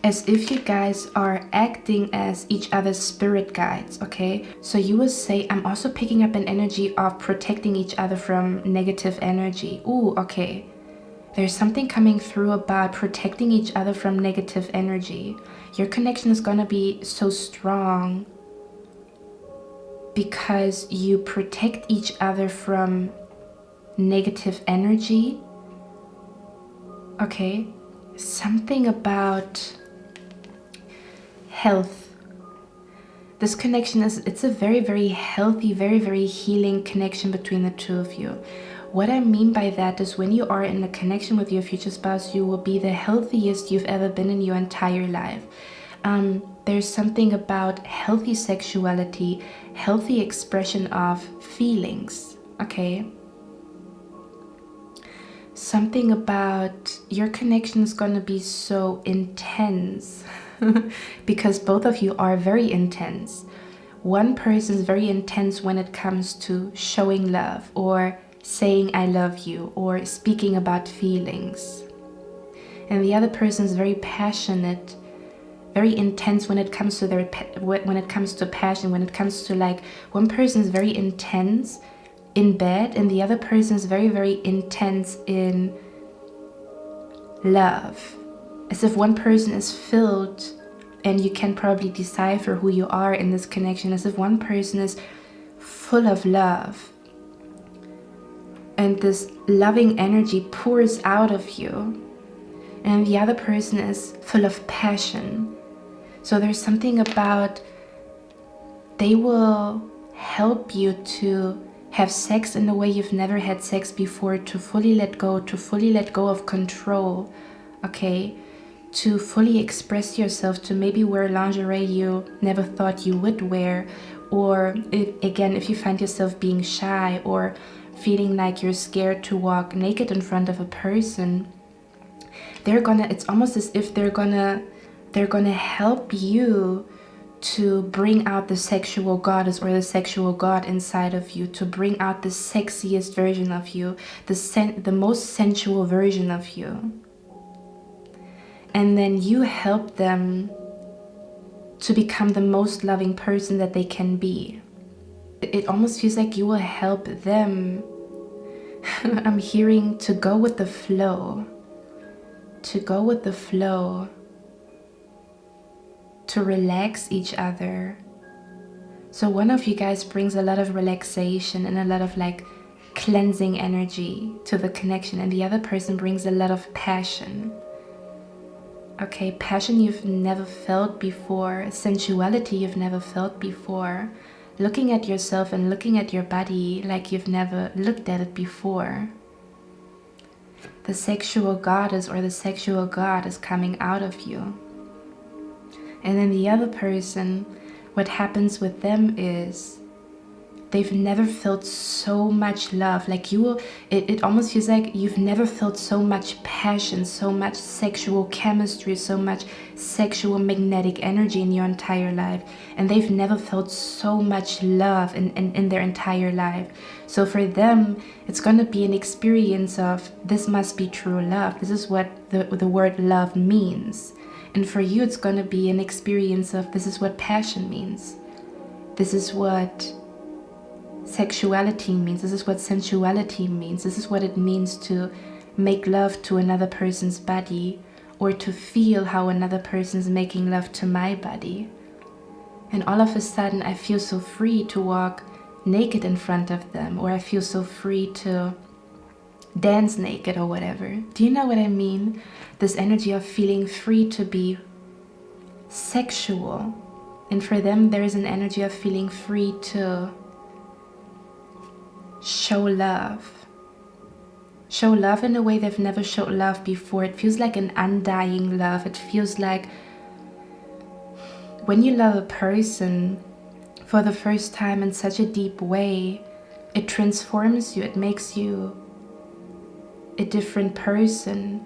As if you guys are acting as each other's spirit guides, okay? So you will say, I'm also picking up an energy of protecting each other from negative energy. Ooh, okay. There's something coming through about protecting each other from negative energy. Your connection is going to be so strong because you protect each other from negative energy. Okay, something about health. This connection it's a very, very healthy, very, very healing connection between the two of you. What I mean by that is when you are in a connection with your future spouse, you will be the healthiest you've ever been in your entire life. There's something about healthy sexuality, healthy expression of feelings, okay? Something about your connection is going to be so intense because both of you are very intense. One person is very intense when it comes to showing love, or saying I love you, or speaking about feelings. And the other person is very passionate, very intense when it comes to passion, when it comes to like, one person is very intense in bed and the other person is very, very intense in love. As if one person is filled, and you can probably decipher who you are in this connection, as if one person is full of love. And this loving energy pours out of you. And the other person is full of passion. So there's something about, they will help you to have sex in a way you've never had sex before, to fully let go of control, okay? To fully express yourself, to maybe wear lingerie you never thought you would wear. Or if you find yourself being shy, or feeling like you're scared to walk naked in front of a person, it's almost as if they're gonna help you to bring out the sexual goddess or the sexual god inside of you, to bring out the sexiest version of you, the most sensual version of you. And then you help them to become the most loving person that they can be. It almost feels like you will help them. I'm hearing to go with the flow. To go with the flow. To relax each other. So one of you guys brings a lot of relaxation and a lot of like cleansing energy to the connection, and the other person brings a lot of passion. Okay, passion you've never felt before, sensuality you've never felt before, looking at yourself and looking at your body like you've never looked at it before. The sexual goddess or the sexual god is coming out of you. And then the other person, what happens with them is they've never felt so much love. Like it almost feels like you've never felt so much passion, so much sexual chemistry, so much sexual magnetic energy in your entire life. And they've never felt so much love in their entire life. So for them, it's going to be an experience of, this must be true love. This is what the word love means. And for you, it's going to be an experience of, this is what passion means. This is what sexuality means. This is what sensuality means. This is what it means to make love to another person's body, or to feel how another person's making love to my body. And all of a sudden I feel so free to walk naked in front of them, or I feel so free to dance naked or whatever. Do you know what I mean? This energy of feeling free to be sexual. And for them, there is an energy of feeling free to show love. Show love in a way they've never showed love before. It feels like an undying love. It feels like when you love a person for the first time in such a deep way, it transforms you. It makes you a different person.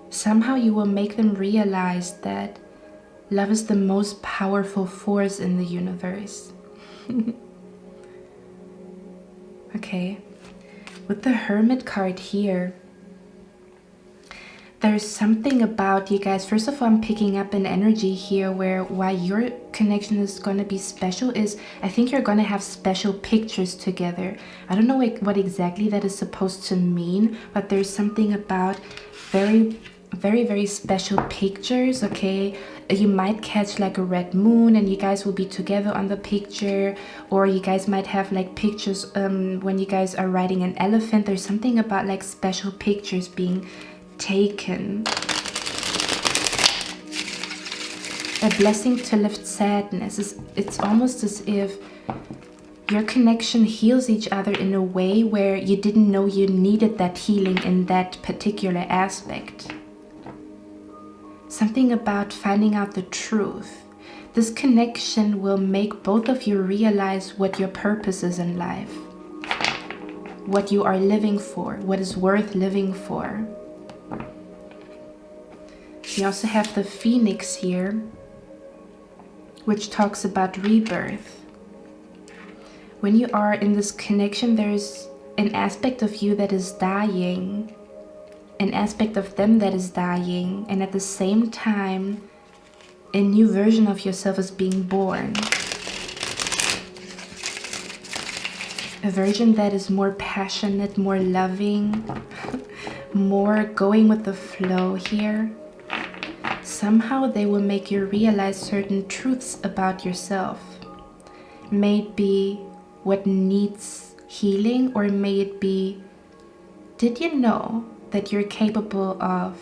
Somehow you will make them realize that love is the most powerful force in the universe. Okay, with the Hermit card here, there's something about you guys. First of all, I'm picking up an energy here where why your connection is going to be special is, I think you're going to have special pictures together. I don't know what exactly that is supposed to mean, but there's something about very special pictures. Okay, you might catch like a red moon and you guys will be together on the picture, or you guys might have like pictures when you guys are riding an elephant. There's something about like special pictures being taken. A blessing to lift sadness. It's almost as if your connection heals each other in a way where you didn't know you needed that healing in that particular aspect. Something about finding out the truth. This connection will make both of you realize what your purpose is in life, what you are living for, what is worth living for. We also have the Phoenix here, which talks about rebirth. When you are in this connection, there's an aspect of you that is dying, an aspect of them that is dying, and at the same time, a new version of yourself is being born. A version that is more passionate, more loving, more going with the flow here. Somehow they will make you realize certain truths about yourself. May it be what needs healing, or may it be, did you know that you're capable of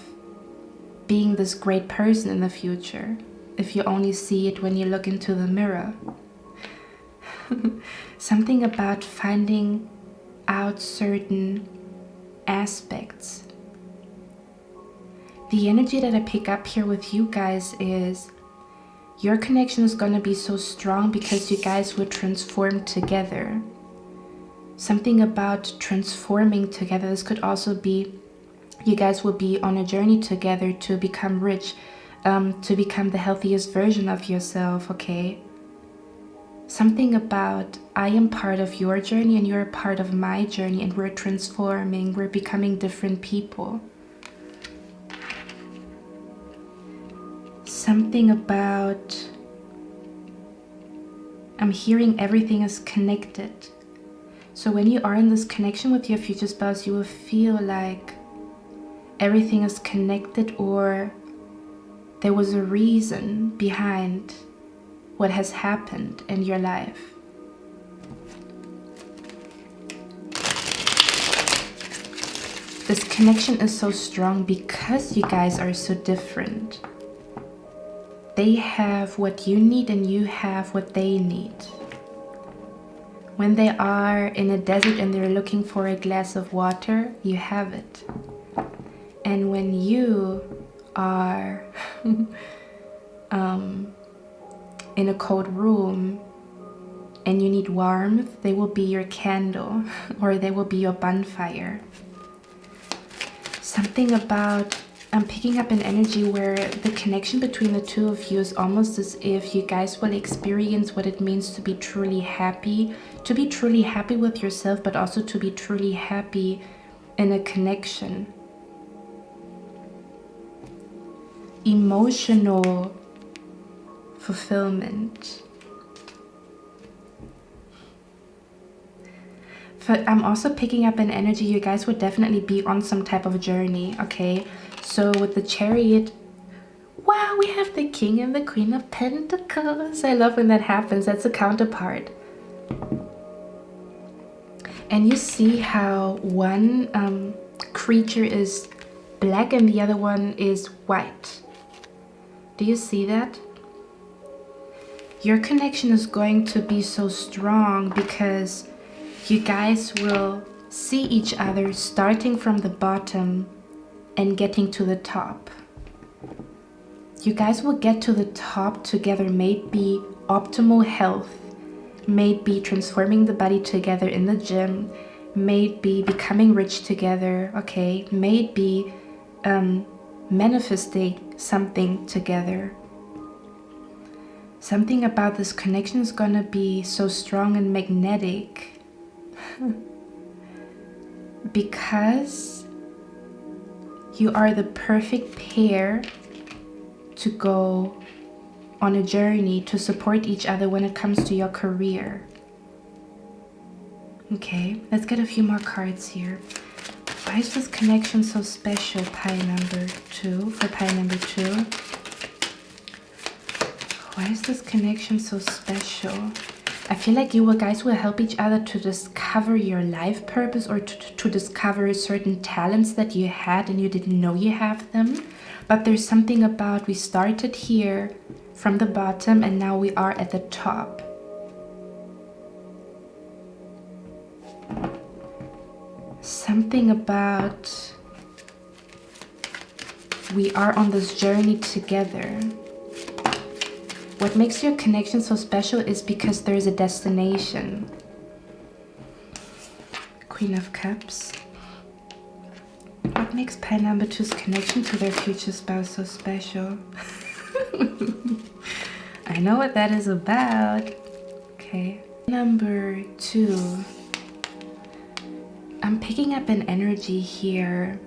being this great person in the future if you only see it when you look into the mirror? Something about finding out certain aspects. The energy that I pick up here with you guys is your connection is going to be so strong because you guys will transform together. Something about transforming together. This could also be you guys will be on a journey together to become rich, to become the healthiest version of yourself, okay? Something about I am part of your journey and you're a part of my journey, and we're transforming, we're becoming different people. Something about, I'm hearing everything is connected. So when you are in this connection with your future spouse, you will feel like everything is connected, or there was a reason behind what has happened in your life. This connection is so strong because you guys are so different. They have what you need and you have what they need. When they are in a desert and they're looking for a glass of water, you have it. And when you are in a cold room and you need warmth, they will be your candle or they will be your bonfire. Something about, I'm picking up an energy where the connection between the two of you is almost as if you guys will experience what it means to be truly happy with yourself, but also to be truly happy in a connection. Emotional fulfillment. But I'm also picking up an energy you guys would definitely be on some type of journey, okay? So with the Chariot, wow, we have the King and the Queen of Pentacles. I love when that happens. That's a counterpart. And you see how one creature is black and the other one is white. Do you see that? Your connection is going to be so strong because you guys will see each other starting from the bottom and getting to the top. You guys will get to the top together, maybe optimal health, maybe transforming the body together in the gym, maybe becoming rich together, okay? Maybe manifesting something together. Something about this connection is gonna be so strong and magnetic because you are the perfect pair to go on a journey to support each other when it comes to your career. Okay, let's get a few more cards here. Why is this connection so special? Pile number 2, for pile number 2. Why is this connection so special? I feel like you guys will help each other to discover your life purpose or to discover certain talents that you had and you didn't know you have them. But there's something about we started here from the bottom and now we are at the top. Something about we are on this journey together. What makes your connection so special is because there is a destination. Queen of Cups. What makes pile number 2's connection to their future spouse so special? I know what that is about. Okay. Number 2. I'm picking up an energy here.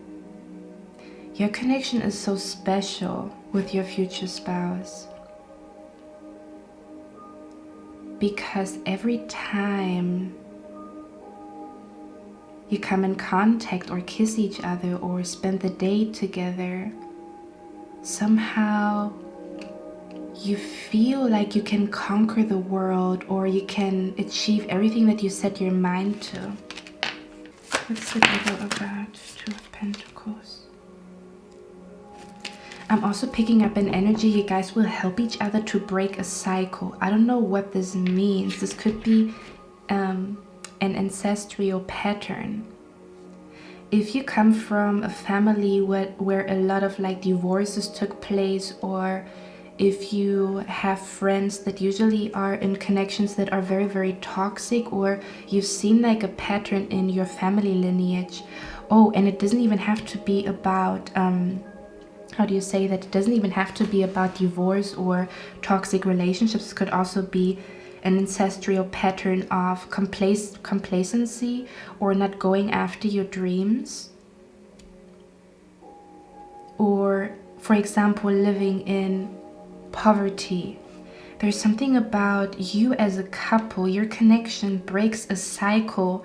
Your connection is so special with your future spouse. Because every time you come in contact or kiss each other or spend the day together, somehow you feel like you can conquer the world or you can achieve everything that you set your mind to. What's the devil about? 2 of Pentacles. I'm also picking up an energy you guys will help each other to break a cycle. I don't know what this means. This could be an ancestral pattern. If you come from a family where a lot of like divorces took place, or if you have friends that usually are in connections that are very, very toxic, or you've seen like a pattern in your family lineage. Oh, and it doesn't even have to be about how do you say that? It doesn't even have to be about divorce or toxic relationships. It could also be an ancestral pattern of complacency or not going after your dreams. Or, for example, living in poverty. There's something about you as a couple, your connection breaks a cycle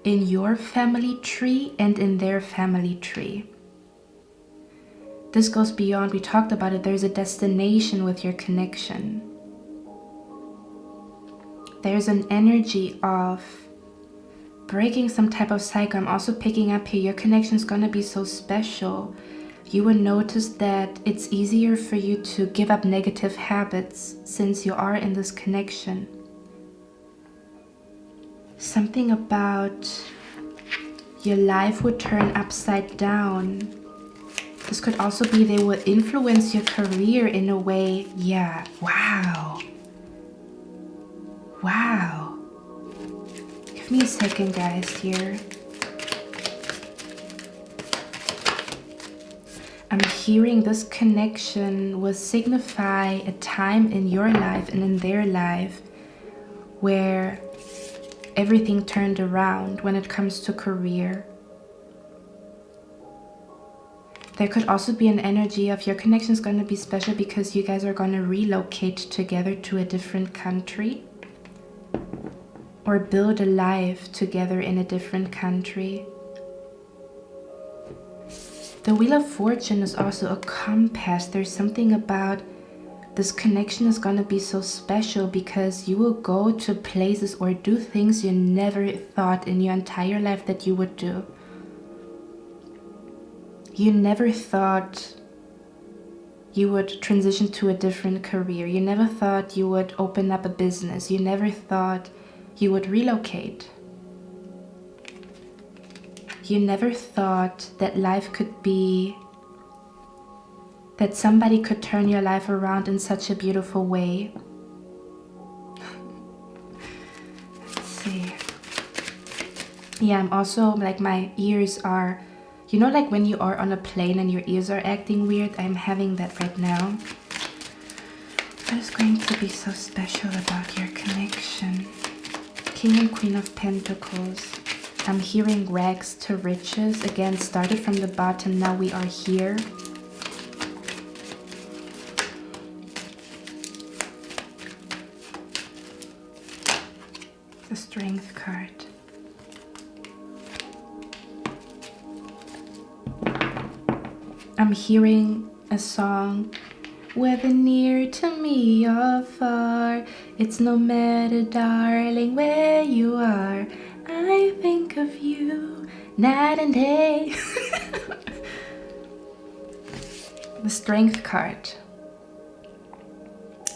in your family tree and in their family tree. This goes beyond, we talked about it, there's a destination with your connection. There's an energy of breaking some type of cycle. I'm also picking up here, your connection is going to be so special. You will notice that it's easier for you to give up negative habits since you are in this connection. Something about your life would turn upside down. This could also be they will influence your career in a way. Yeah, wow. Wow. Give me a second, guys, here. I'm hearing this connection will signify a time in your life and in their life where everything turned around when it comes to career. There could also be an energy of your connection is going to be special because you guys are going to relocate together to a different country or build a life together in a different country. The Wheel of Fortune is also a compass. There's something about this connection is going to be so special because you will go to places or do things you never thought in your entire life that you would do. You never thought you would transition to a different career. You never thought you would open up a business. You never thought you would relocate. You never thought that life could be, that somebody could turn your life around in such a beautiful way. Let's see. Yeah, I'm also like my ears are, you know, like when you are on a plane and your ears are acting weird. I'm having that right now. What is going to be so special about your connection? King and Queen of Pentacles. I'm hearing rags to riches. Again, started from the bottom, now we are here. The Strength card. I'm hearing a song. Whether near to me or far, it's no matter, darling, where you are. I think of you night and day. The Strength card.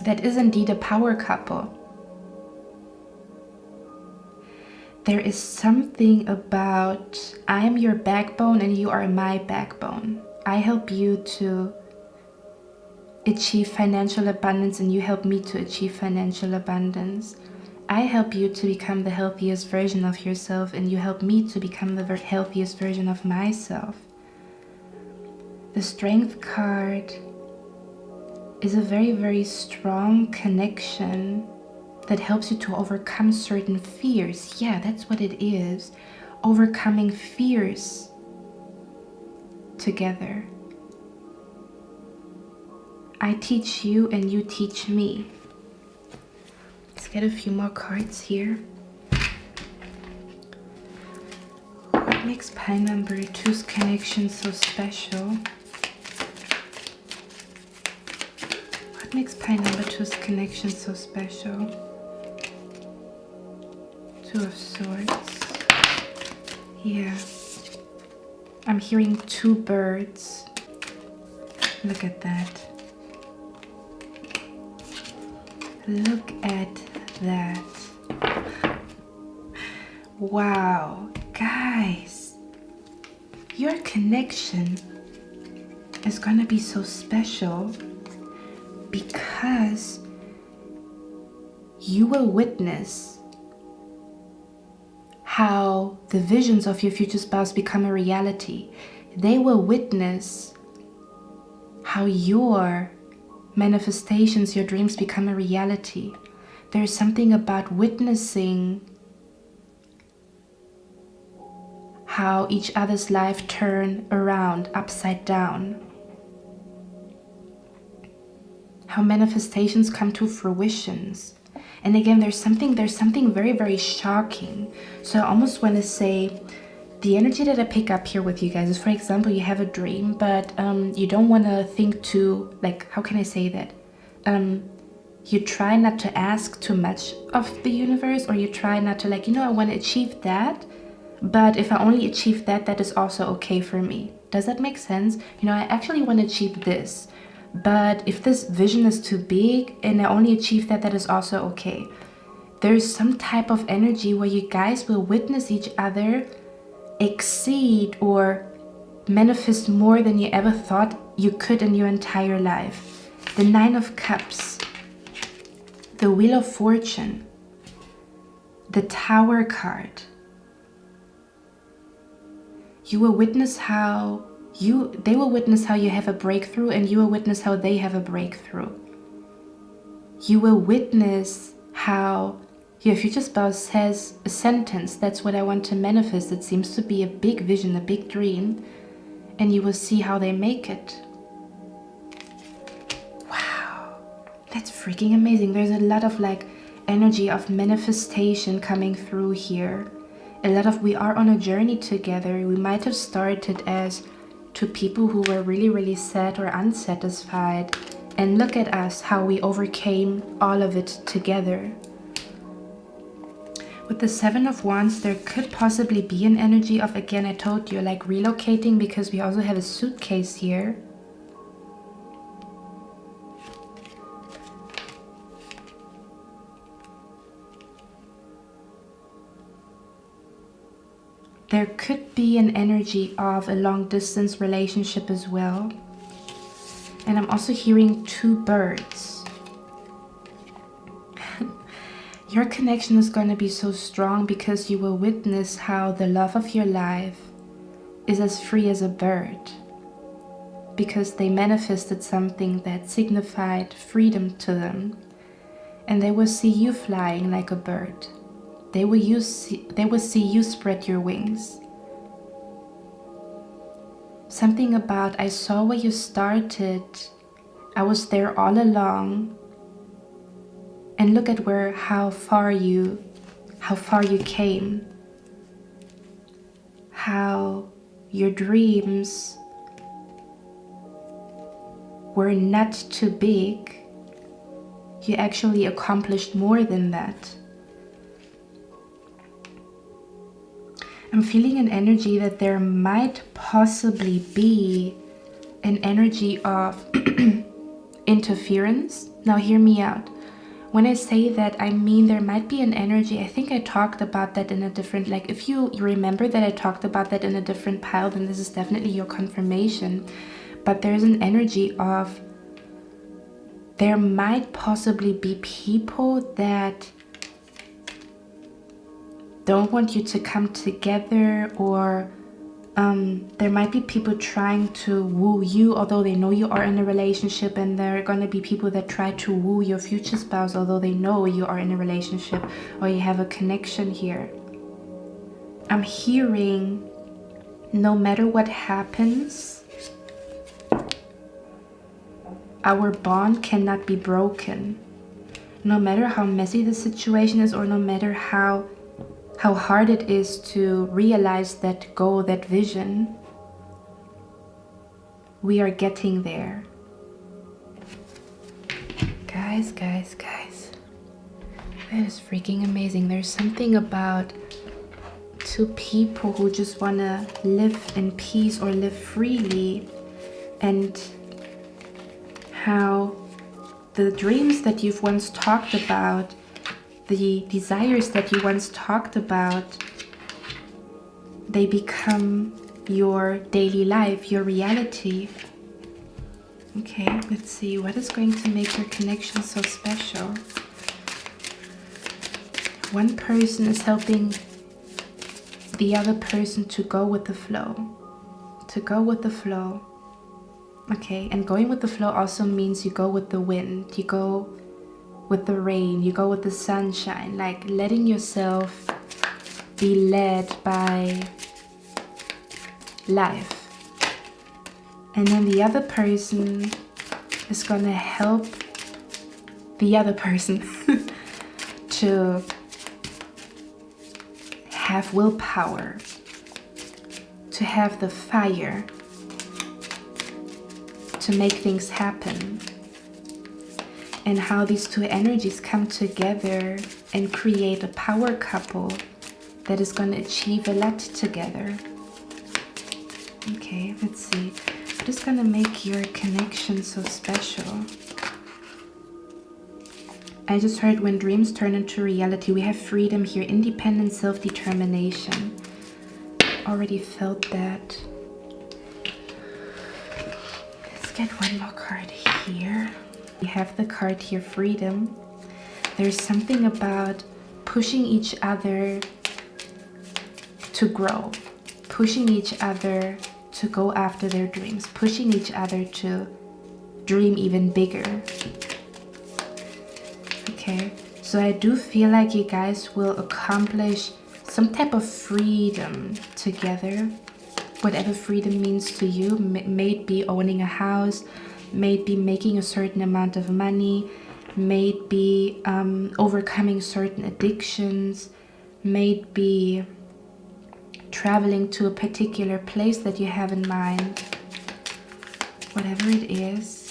That is indeed a power couple. There is something about I am your backbone and you are my backbone. I help you to achieve financial abundance and you help me to achieve financial abundance. I help you to become the healthiest version of yourself and you help me to become the healthiest version of myself. The Strength card is a very, very strong connection that helps you to overcome certain fears. Yeah, that's what it is. Overcoming fears together. I teach you and you teach me. Let's get a few more cards here. What makes pile number 2's connection so special? What makes pile number 2's connection so special? Two of Swords. Yeah. I'm hearing two birds. Look at that. Look at that. Wow, guys, your connection is gonna be so special because you will witness how the visions of your future spouse become a reality. They will witness how your manifestations, your dreams become a reality. There's something about witnessing how each other's life turn around, upside down. How manifestations come to fruitions. And again, there's something very, very shocking. So I almost want to say, the energy that I pick up here with you guys is, for example, you have a dream, but you don't want to think too, like, how can I say that? You try not to ask too much of the universe, or you try not to, like, you know, I want to achieve that, But if I only achieve that, that is also okay for me. Does that make sense? You know, I actually want to achieve this. But if this vision is too big and I only achieve that, that is also okay. There's some type of energy where you guys will witness each other exceed or manifest more than you ever thought you could in your entire life. The Nine of Cups, the Wheel of Fortune, the Tower card. You will witness how they will witness how you have a breakthrough, and you will witness how they have a breakthrough. You will witness how your future spouse says a sentence, that's what I want to manifest. It seems to be a big vision, a big dream, and you will see how they make it. Wow, that's freaking amazing. There's a lot of like energy of manifestation coming through here. A lot of we are on a journey together. We might have started as two people who were really, really sad or unsatisfied. And look at us, how we overcame all of it together. With the Seven of Wands, there could possibly be an energy of, again, I told you, like relocating, because we also have a suitcase here. There could be an energy of a long-distance relationship as well. And I'm also hearing two birds. Your connection is going to be so strong because you will witness how the love of your life is as free as a bird. Because they manifested something that signified freedom to them. And they will see you flying like a bird. They will see you spread your wings. Something about, I saw where you started. I was there all along. And look at how far you came. How your dreams were not too big. You actually accomplished more than that. I'm feeling an energy that there might possibly be an energy of interference. Now hear me out. When I say that, I mean there might be an energy. I think I talked about that in a different, like if you remember that I talked about that in a different pile, then this is definitely your confirmation. But there's an energy of, there might possibly be people that don't want you to come together, or there might be people trying to woo you, although they know you are in a relationship, and there are going to be people that try to woo your future spouse, although they know you are in a relationship or you have a connection here. I'm hearing, no matter what happens, our bond cannot be broken. No matter how messy the situation is, or no matter how hard it is to realize that goal, that vision, we are getting there. Guys. That is freaking amazing. There's something about two people who just want to live in peace or live freely, and how the dreams that you've once talked about, the desires that you once talked about, they become your daily life, your reality. Okay, let's see. What is going to make your connection so special? One person is helping the other person to go with the flow. To go with the flow. Okay, and going with the flow also means you go with the wind. You go with the rain, you go with the sunshine, like letting yourself be led by life. And then the other person is gonna help the other person to have willpower, to have the fire, to make things happen. And how these two energies come together and create a power couple that is going to achieve a lot together. Okay, let's see. What is going to make your connection so special? I just heard when dreams turn into reality, we have freedom here, independence, self-determination. Already felt that. Let's get one more card here. We have the card here, freedom. There's something about pushing each other to grow, pushing each other to go after their dreams, pushing each other to dream even bigger. Okay, so I do feel like you guys will accomplish some type of freedom together, whatever freedom means to you. May it be owning a house, may it be making a certain amount of money, may it be overcoming certain addictions, may it be traveling to a particular place that you have in mind, whatever it is.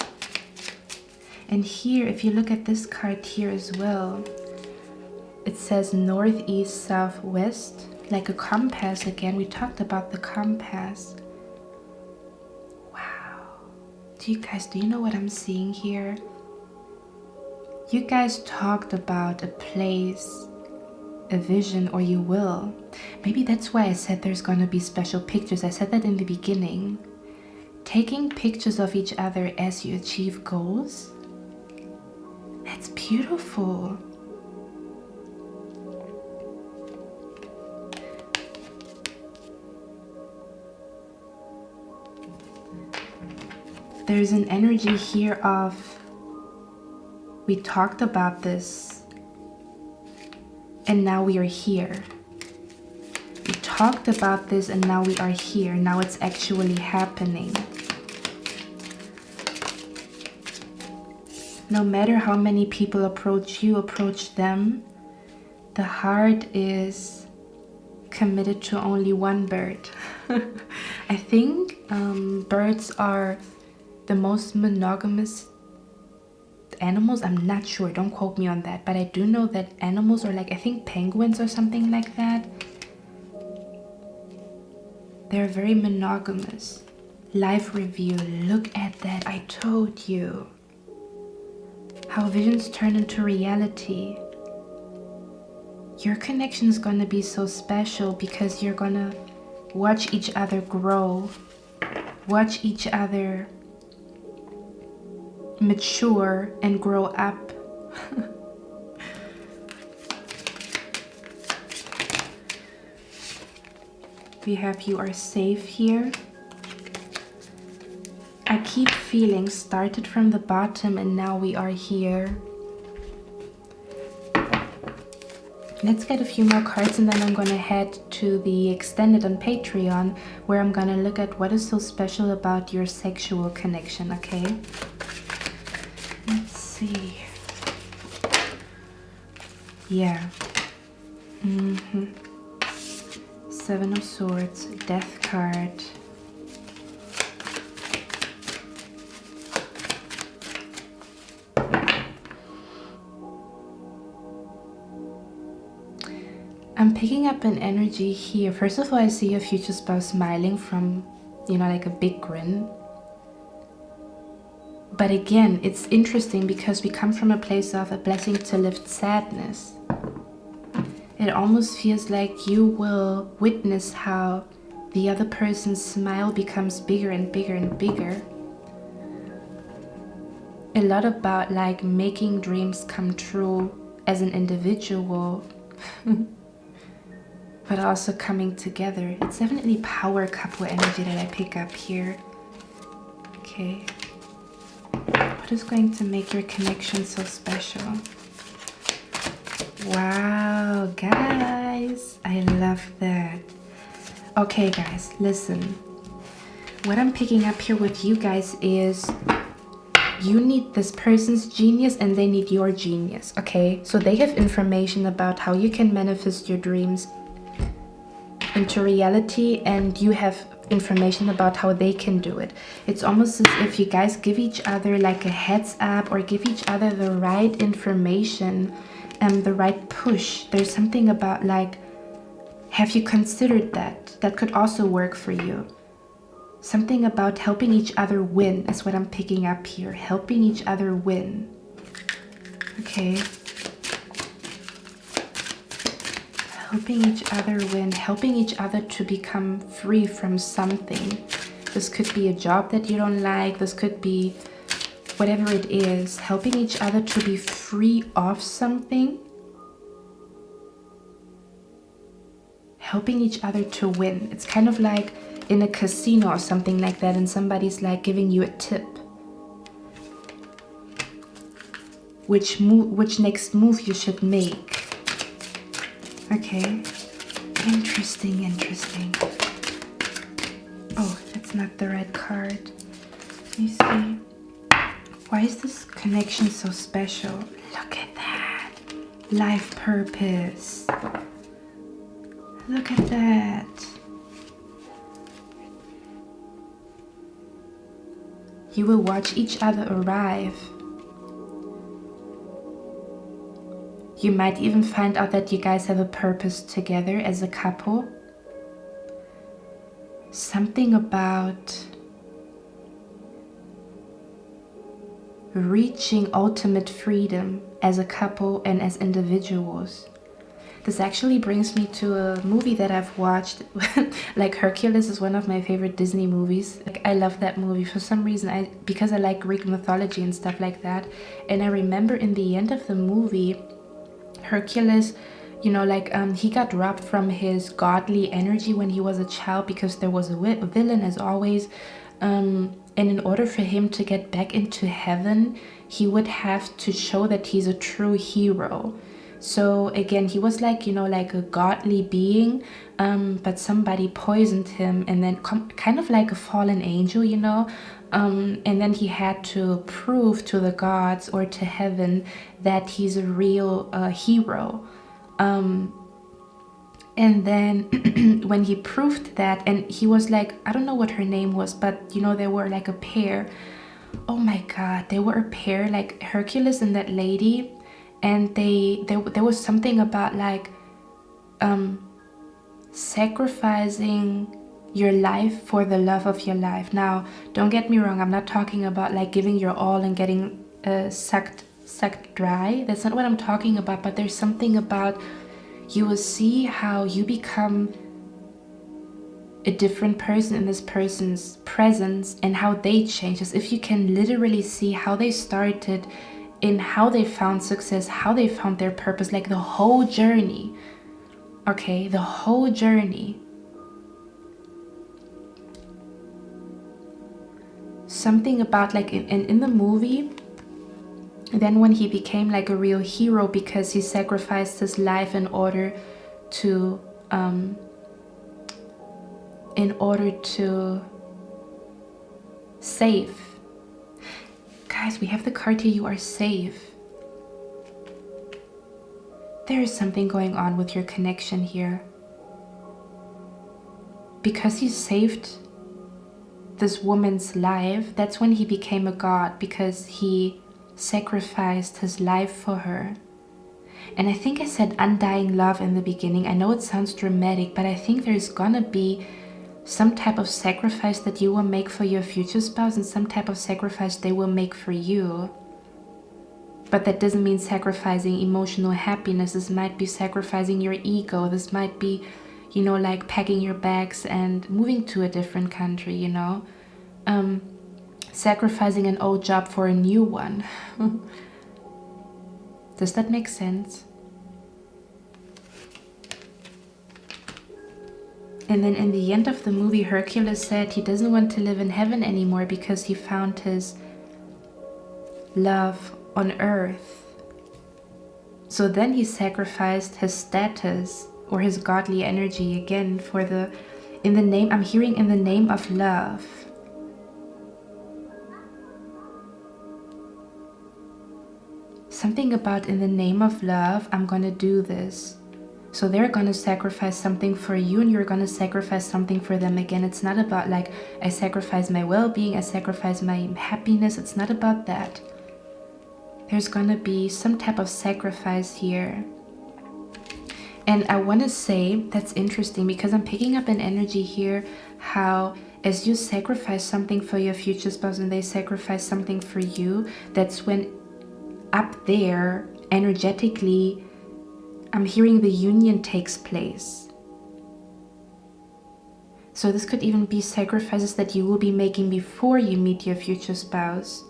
And here, if you look at this card here as well, it says north, east, south, west, like a compass again. We talked about the compass. Wow. Do you know what I'm seeing here? You guys talked about a place, a vision, or you will. Maybe that's why I said there's gonna be special pictures. I said that in the beginning. Taking pictures of each other as you achieve goals. That's beautiful. There's an energy here of, we talked about this and now we are here. We talked about this and now we are here. Now it's actually happening. No matter how many people approach you, approach them, the heart is committed to only one bird. I think birds are the most monogamous animals. I'm not sure, don't quote me on that, but I do know that animals are like, I think penguins or something like that. They're very monogamous. Life review, look at that, I told you. How visions turn into reality. Your connection is gonna be so special because you're gonna watch each other grow, watch each other mature and grow up. We have you are safe here. I keep feeling started from the bottom and now we are here. Let's get a few more cards and then I'm gonna head to the extended on Patreon where I'm gonna look at what is so special about your sexual connection, okay? Let's see. Yeah. Seven of Swords, Death card. I'm picking up an energy here. First of all, I see your future spouse smiling from, like a big grin. But again, it's interesting because we come from a place of a blessing to lift sadness. It almost feels like you will witness how the other person's smile becomes bigger and bigger and bigger. A lot about like making dreams come true as an individual. But also coming together. It's definitely power couple energy that I pick up here. Okay. What is going to make your connection so special? Wow, guys. I love that. Okay, guys, listen. What I'm picking up here with you guys is you need this person's genius and they need your genius, okay? So they have information about how you can manifest your dreams into reality and you have information about how they can do it. It's almost as if you guys give each other like a heads up or give each other the right information and the right push. There's something about like Have you considered that? That could also work for you. Something about helping each other win is what I'm picking up here. Helping each other win. Okay. Helping each other win. Helping each other to become free from something. This could be a job that you don't like. This could be whatever it is. Helping each other to be free of something. Helping each other to win. It's kind of like in a casino or something like that, and somebody's like giving you a tip. Which next move you should make. Okay. Interesting, interesting. Oh, that's not the right card. Let me see. Why is this connection so special? Look at that. Life purpose. Look at that. You will watch each other arrive. You might even find out that you guys have a purpose together as a couple. Something about reaching ultimate freedom as a couple and as individuals. This actually brings me to a movie that I've watched. Like Hercules is one of my favorite Disney movies. Like, I love that movie for some reason, because I like Greek mythology and stuff like that. And I remember in the end of the movie, Hercules, you know, like he got robbed from his godly energy when he was a child because there was a villain, as always. And in order for him to get back into heaven, he would have to show that he's a true hero. So again, he was like, you know, like a godly being, but somebody poisoned him, and then kind of like a fallen angel, you know. And then he had to prove to the gods or to heaven that he's a real hero. And then when he proved that, and he was like, I don't know what her name was, but you know, they were like a pair. Oh my God, they were a pair, like Hercules and that lady. And there was something about like sacrificing your life for the love of your life. Now, don't get me wrong, I'm not talking about like giving your all and getting sucked dry. That's not what I'm talking about. But there's something about, you will see how you become a different person in this person's presence and how they change. As if you can literally see how they started, in how they found success, how they found their purpose, like the whole journey. Okay, the whole journey. Something about like in the movie, then when he became like a real hero because he sacrificed his life in order to save. Guys, we have the card here, you are safe. There is something going on with your connection here. Because he saved this woman's life, that's when he became a god, because he sacrificed his life for her. And I think I said undying love in the beginning. I know it sounds dramatic, but I think there's gonna be some type of sacrifice that you will make for your future spouse, and some type of sacrifice they will make for you. But that doesn't mean sacrificing emotional happiness. This might be sacrificing your ego. This might be, you know, like packing your bags and moving to a different country, you know. Sacrificing an old job for a new one. Does that make sense? And then in the end of the movie, Hercules said he doesn't want to live in heaven anymore because he found his love on earth. So then he sacrificed his status or his godly energy again for I'm hearing in the name of love. Something about in the name of love, I'm gonna do this. So they're gonna sacrifice something for you, and you're gonna sacrifice something for them. Again, it's not about like, I sacrifice my well-being, I sacrifice my happiness. It's not about that. There's gonna be some type of sacrifice here. And I want to say that's interesting because I'm picking up an energy here how as you sacrifice something for your future spouse and they sacrifice something for you, that's when up there energetically I'm hearing the union takes place. So this could even be sacrifices that you will be making before you meet your future spouse.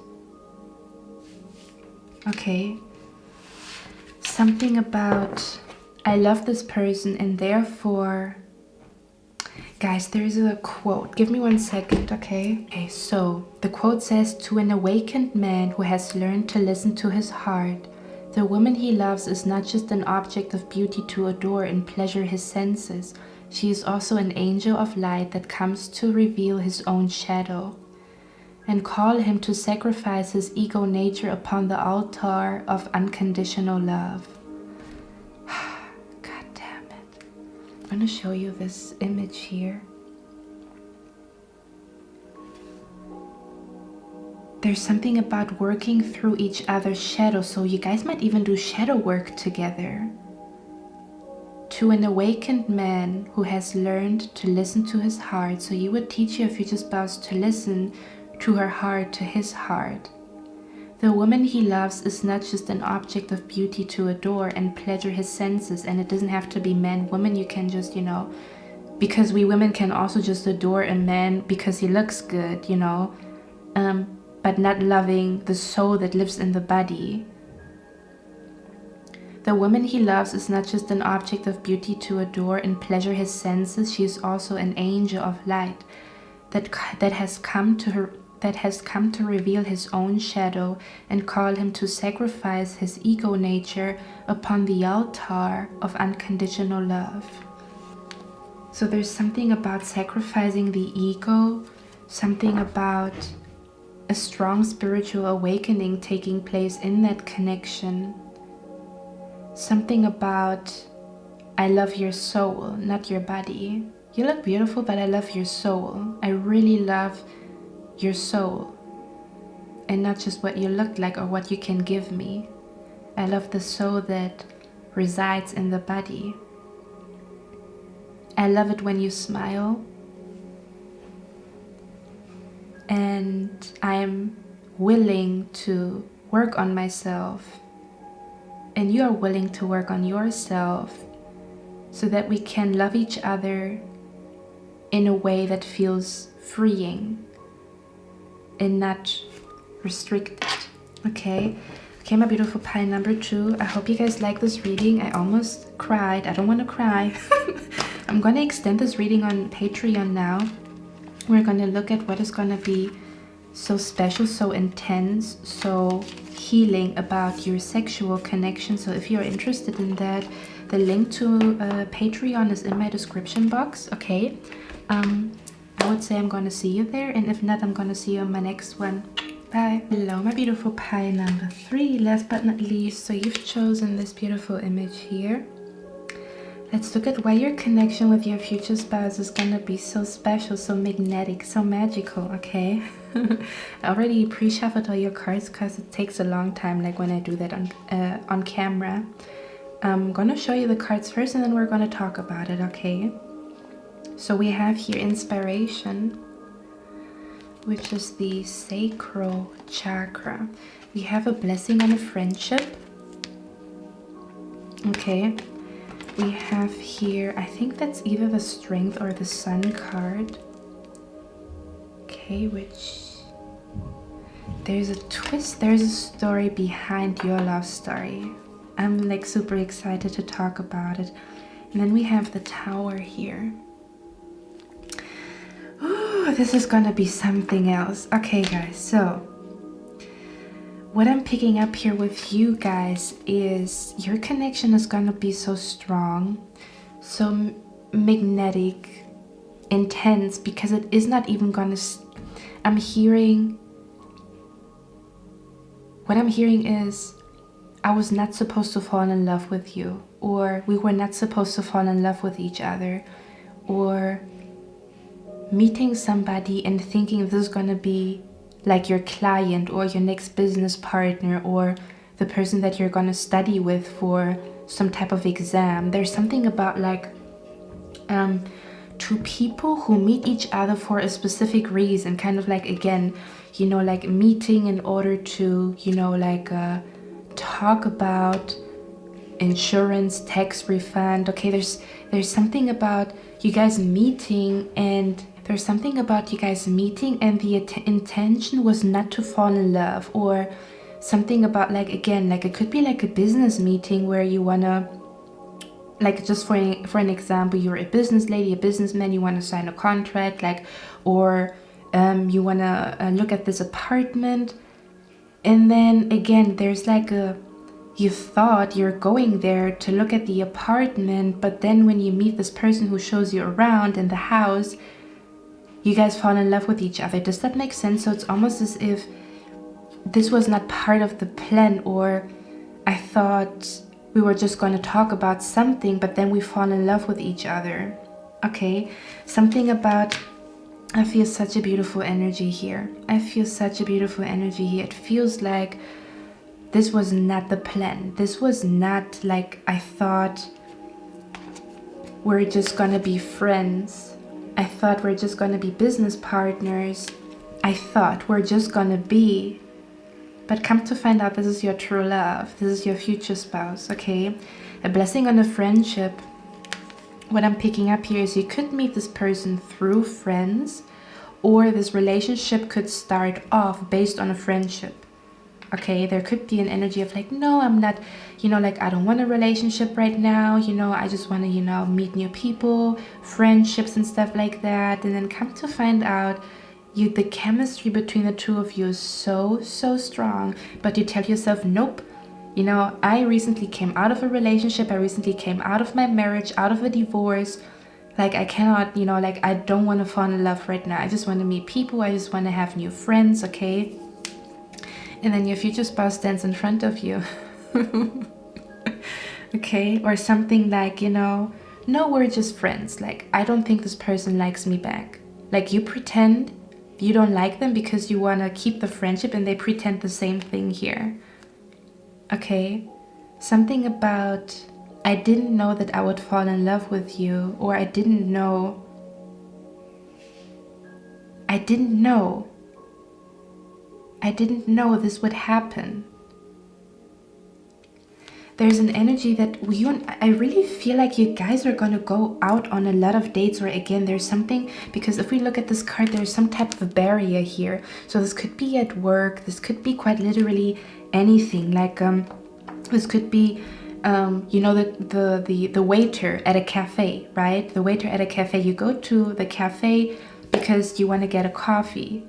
Okay. Something about I love this person and therefore, guys, there is a quote. Give me 1 second, okay? Okay, so the quote says, "To an awakened man who has learned to listen to his heart, the woman he loves is not just an object of beauty to adore and pleasure his senses. She is also an angel of light that comes to reveal his own shadow and call him to sacrifice his ego nature upon the altar of unconditional love." God damn it. I'm going to show you this image here. There's something about working through each other's shadow, so you guys might even do shadow work together. To an awakened man who has learned to listen to his heart, so you would teach your future spouse to listen to her heart, to his heart. The woman he loves is not just an object of beauty to adore and pleasure his senses, and it doesn't have to be man, woman, you can just, you know, because we women can also just adore a man because he looks good, you know, but not loving the soul that lives in the body. The woman he loves is not just an object of beauty to adore and pleasure his senses, she is also an angel of light that has come to reveal his own shadow and call him to sacrifice his ego nature upon the altar of unconditional love. So there's something about sacrificing the ego, something about a strong spiritual awakening taking place in that connection. Something about, I love your soul, not your body. You look beautiful, but I love your soul. I really love your soul. And not just what you look like or what you can give me. I love the soul that resides in the body. I love it when you smile. And I'm willing to work on myself. And you are willing to work on yourself so that we can love each other in a way that feels freeing and not restricted. Okay, my beautiful pie number 2. I hope you guys like this reading. I almost cried. I don't want to cry. I'm going to extend this reading on Patreon now. We're going to look at what is going to be so special, so intense, so healing about your sexual connection. So if you're interested in that, the link to Patreon is in my description box. Okay, I would say I'm gonna see you there, and if not, I'm gonna see you on my next one. Bye. Hello, my beautiful pie number 3. Last but not least, so you've chosen this beautiful image here. Let's look at why your connection with your future spouse is gonna be so special, so magnetic, so magical. Okay. I already pre-shuffled all your cards because it takes a long time, like when I do that on camera. I'm gonna show you the cards first and then we're gonna talk about it, okay? So we have here inspiration, which is the sacral chakra. We have a blessing and a friendship. Okay. We have here, I think that's either the strength or the sun card. Okay, which there's a twist, there's a story behind your love story. I'm like super excited to talk about it. And then we have the Tower here. Ooh, this is gonna be something else. Okay guys, so what I'm picking up here with you guys is your connection is gonna be so strong, so magnetic, intense, because it is not even gonna I'm hearing, what I'm hearing is, I was not supposed to fall in love with you, or we were not supposed to fall in love with each other, or meeting somebody and thinking this is gonna be like your client or your next business partner or the person that you're gonna study with for some type of exam. There's something about like two people who meet each other for a specific reason, kind of like, again, you know, like meeting in order to, you know, like talk about insurance, tax refund. Okay, there's something about you guys meeting, and there's something about you guys meeting and the intention was not to fall in love, or something about like, again, like it could be like a business meeting where you wanna, like, just for an example, you're a business lady, a businessman, you want to sign a contract, like, or you want to look at this apartment, and then again there's like you thought you're going there to look at the apartment, but then when you meet this person who shows you around in the house, you guys fall in love with each other. Does that make sense? So it's almost as if this was not part of the plan, or I thought we were just going to talk about something, but then we fall in love with each other. Okay, something about, I feel such a beautiful energy here. I feel such a beautiful energy here. It feels like this was not the plan. This was not like, I thought we're just going to be friends. I thought we're just going to be business partners. I thought we're just going to be. But come to find out, this is your true love. This is your future spouse, okay? A blessing on a friendship. What I'm picking up here is you could meet this person through friends, or this relationship could start off based on a friendship. Okay, there could be an energy of like, no, I'm not, you know, like, I don't want a relationship right now. You know, I just want to, you know, meet new people, friendships and stuff like that. And then come to find out, the chemistry between the two of you is so strong, but you tell yourself, nope, you know, I recently came out of a relationship, I recently came out of my marriage, out of a divorce, like I cannot, you know, like I don't want to fall in love right now. I just want to meet people, I just want to have new friends, okay? And then your future spouse stands in front of you. Okay, or something like, you know, no, we're just friends, like I don't think this person likes me back. Like you pretend you don't like them because you want to keep the friendship, and they pretend the same thing here. Okay, something about, I didn't know that I would fall in love with you, or I didn't know this would happen. There's an energy that I really feel like you guys are going to go out on a lot of dates, or again, there's something, because if we look at this card, there's some type of a barrier here. So this could be at work, this could be quite literally anything, like this could be you know, the waiter at a cafe, right? The waiter at a cafe, you go to the cafe because you want to get a coffee,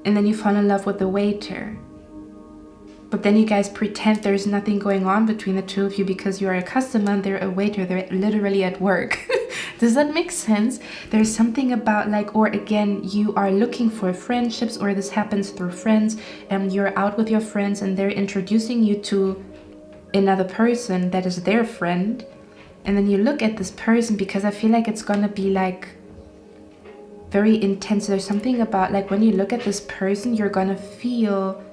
and then you fall in love with the waiter. But then you guys pretend there's nothing going on between the two of you because you're a customer and they're a waiter. They're literally at work. Does that make sense? There's something about like, or again, you are looking for friendships, or this happens through friends, and you're out with your friends and they're introducing you to another person that is their friend. And then you look at this person, because I feel like it's gonna be like very intense. There's something about like when you look at this person, you're gonna feel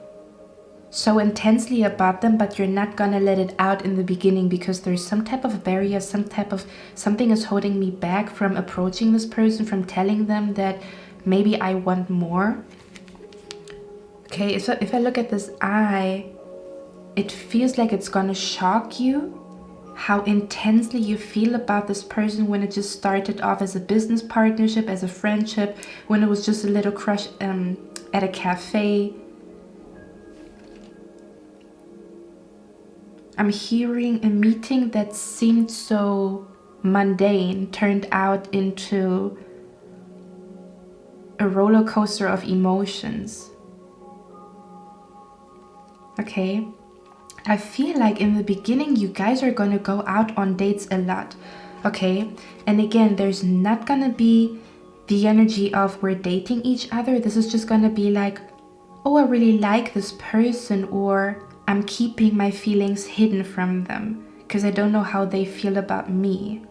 so intensely about them, but you're not gonna let it out in the beginning because there's some type of barrier, something is holding me back from approaching this person, from telling them that maybe I want more. Okay, so if I look at this eye, it feels like it's gonna shock you how intensely you feel about this person when it just started off as a business partnership, as a friendship, when it was just a little crush at a cafe. I'm hearing a meeting that seemed so mundane turned out into a roller coaster of emotions. Okay, I feel like in the beginning you guys are gonna go out on dates a lot. Okay, and again, there's not gonna be the energy of we're dating each other. This is just gonna be like, oh, I really like this person, or I'm keeping my feelings hidden from them because I don't know how they feel about me.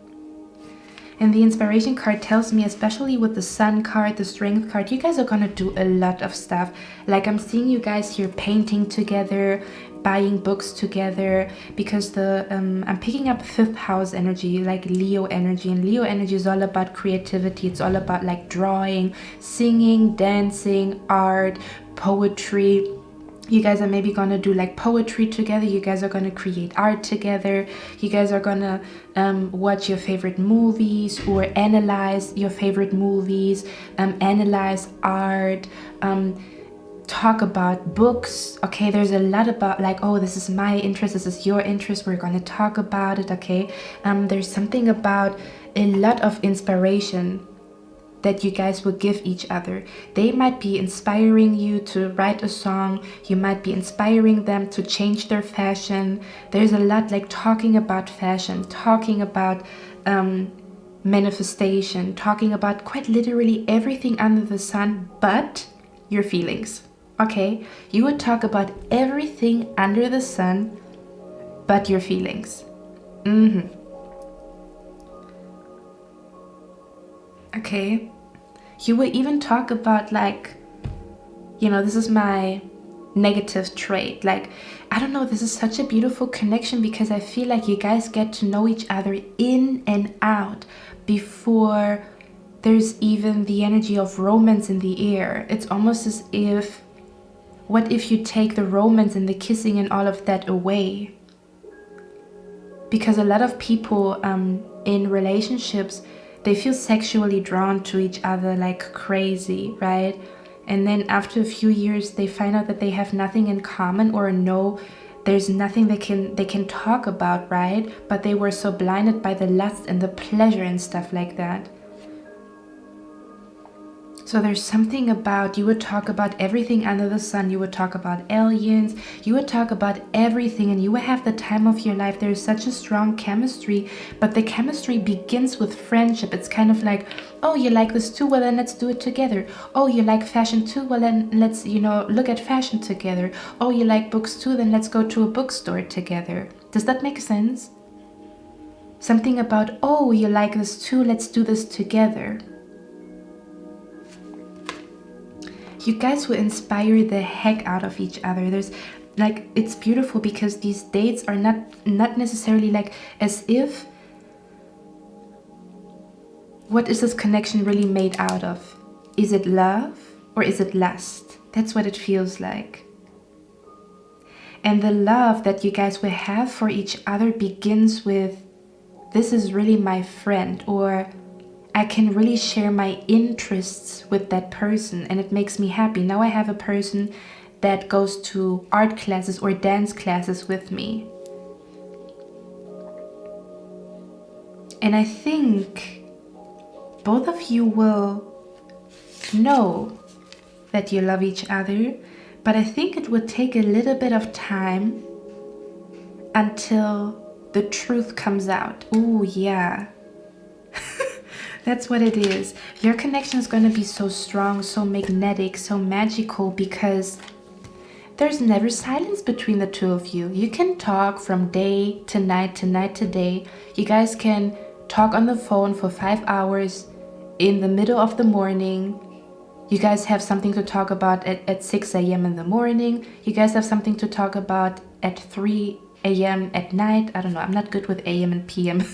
And the inspiration card tells me, especially with the sun card, the strength card, you guys are gonna do a lot of stuff. Like I'm seeing you guys here painting together, buying books together, because I'm picking up 5th house energy, like Leo energy, and Leo energy is all about creativity. It's all about like drawing, singing, dancing, art, poetry. You guys are maybe gonna do like poetry together. You guys are gonna create art together. You guys are gonna watch your favorite movies or analyze your favorite movies, analyze art, talk about books. Okay, there's a lot about like, oh, this is my interest, this is your interest, we're gonna talk about it. Okay, there's something about a lot of inspiration that you guys will give each other. They might be inspiring you to write a song. You might be inspiring them to change their fashion. There's a lot like talking about fashion, talking about manifestation, talking about quite literally everything under the sun but your feelings. Okay, you would talk about everything under the sun but your feelings. Okay, you will even talk about like, you know, this is my negative trait. Like, I don't know, this is such a beautiful connection because I feel like you guys get to know each other in and out before there's even the energy of romance in the air. It's almost as if, what if you take the romance and the kissing and all of that away? Because a lot of people in relationships, they feel sexually drawn to each other like crazy, right? And then after a few years, they find out that they have nothing in common, or no, there's nothing they can talk about, right? But they were so blinded by the lust and the pleasure and stuff like that. So there's something about, you would talk about everything under the sun. You would talk about aliens. You would talk about everything, and you would have the time of your life. There's such a strong chemistry, but the chemistry begins with friendship. It's kind of like, oh, you like this too? Well, then let's do it together. Oh, you like fashion too? Well, then let's, you know, look at fashion together. Oh, you like books too? Then let's go to a bookstore together. Does that make sense? Something about, oh, you like this too? Let's do this together. You guys will inspire the heck out of each other. There's like, it's beautiful because these dates are not necessarily like as if, what is this connection really made out of? Is it love or is it lust? That's what it feels like. And the love that you guys will have for each other begins with, this is really my friend, or I can really share my interests with that person and it makes me happy. Now I have a person that goes to art classes or dance classes with me. And I think both of you will know that you love each other, but I think it would take a little bit of time until the truth comes out. Oh yeah. That's what it is. Your connection is going to be so strong, so magnetic, so magical, because there's never silence between the two of you. You can talk from day to night to day. You guys can talk on the phone for 5 hours in the middle of the morning. You guys have something to talk about at 6 a.m. in the morning. You guys have something to talk about at 3 a.m. at night. I don't know. I'm not good with a.m. and p.m.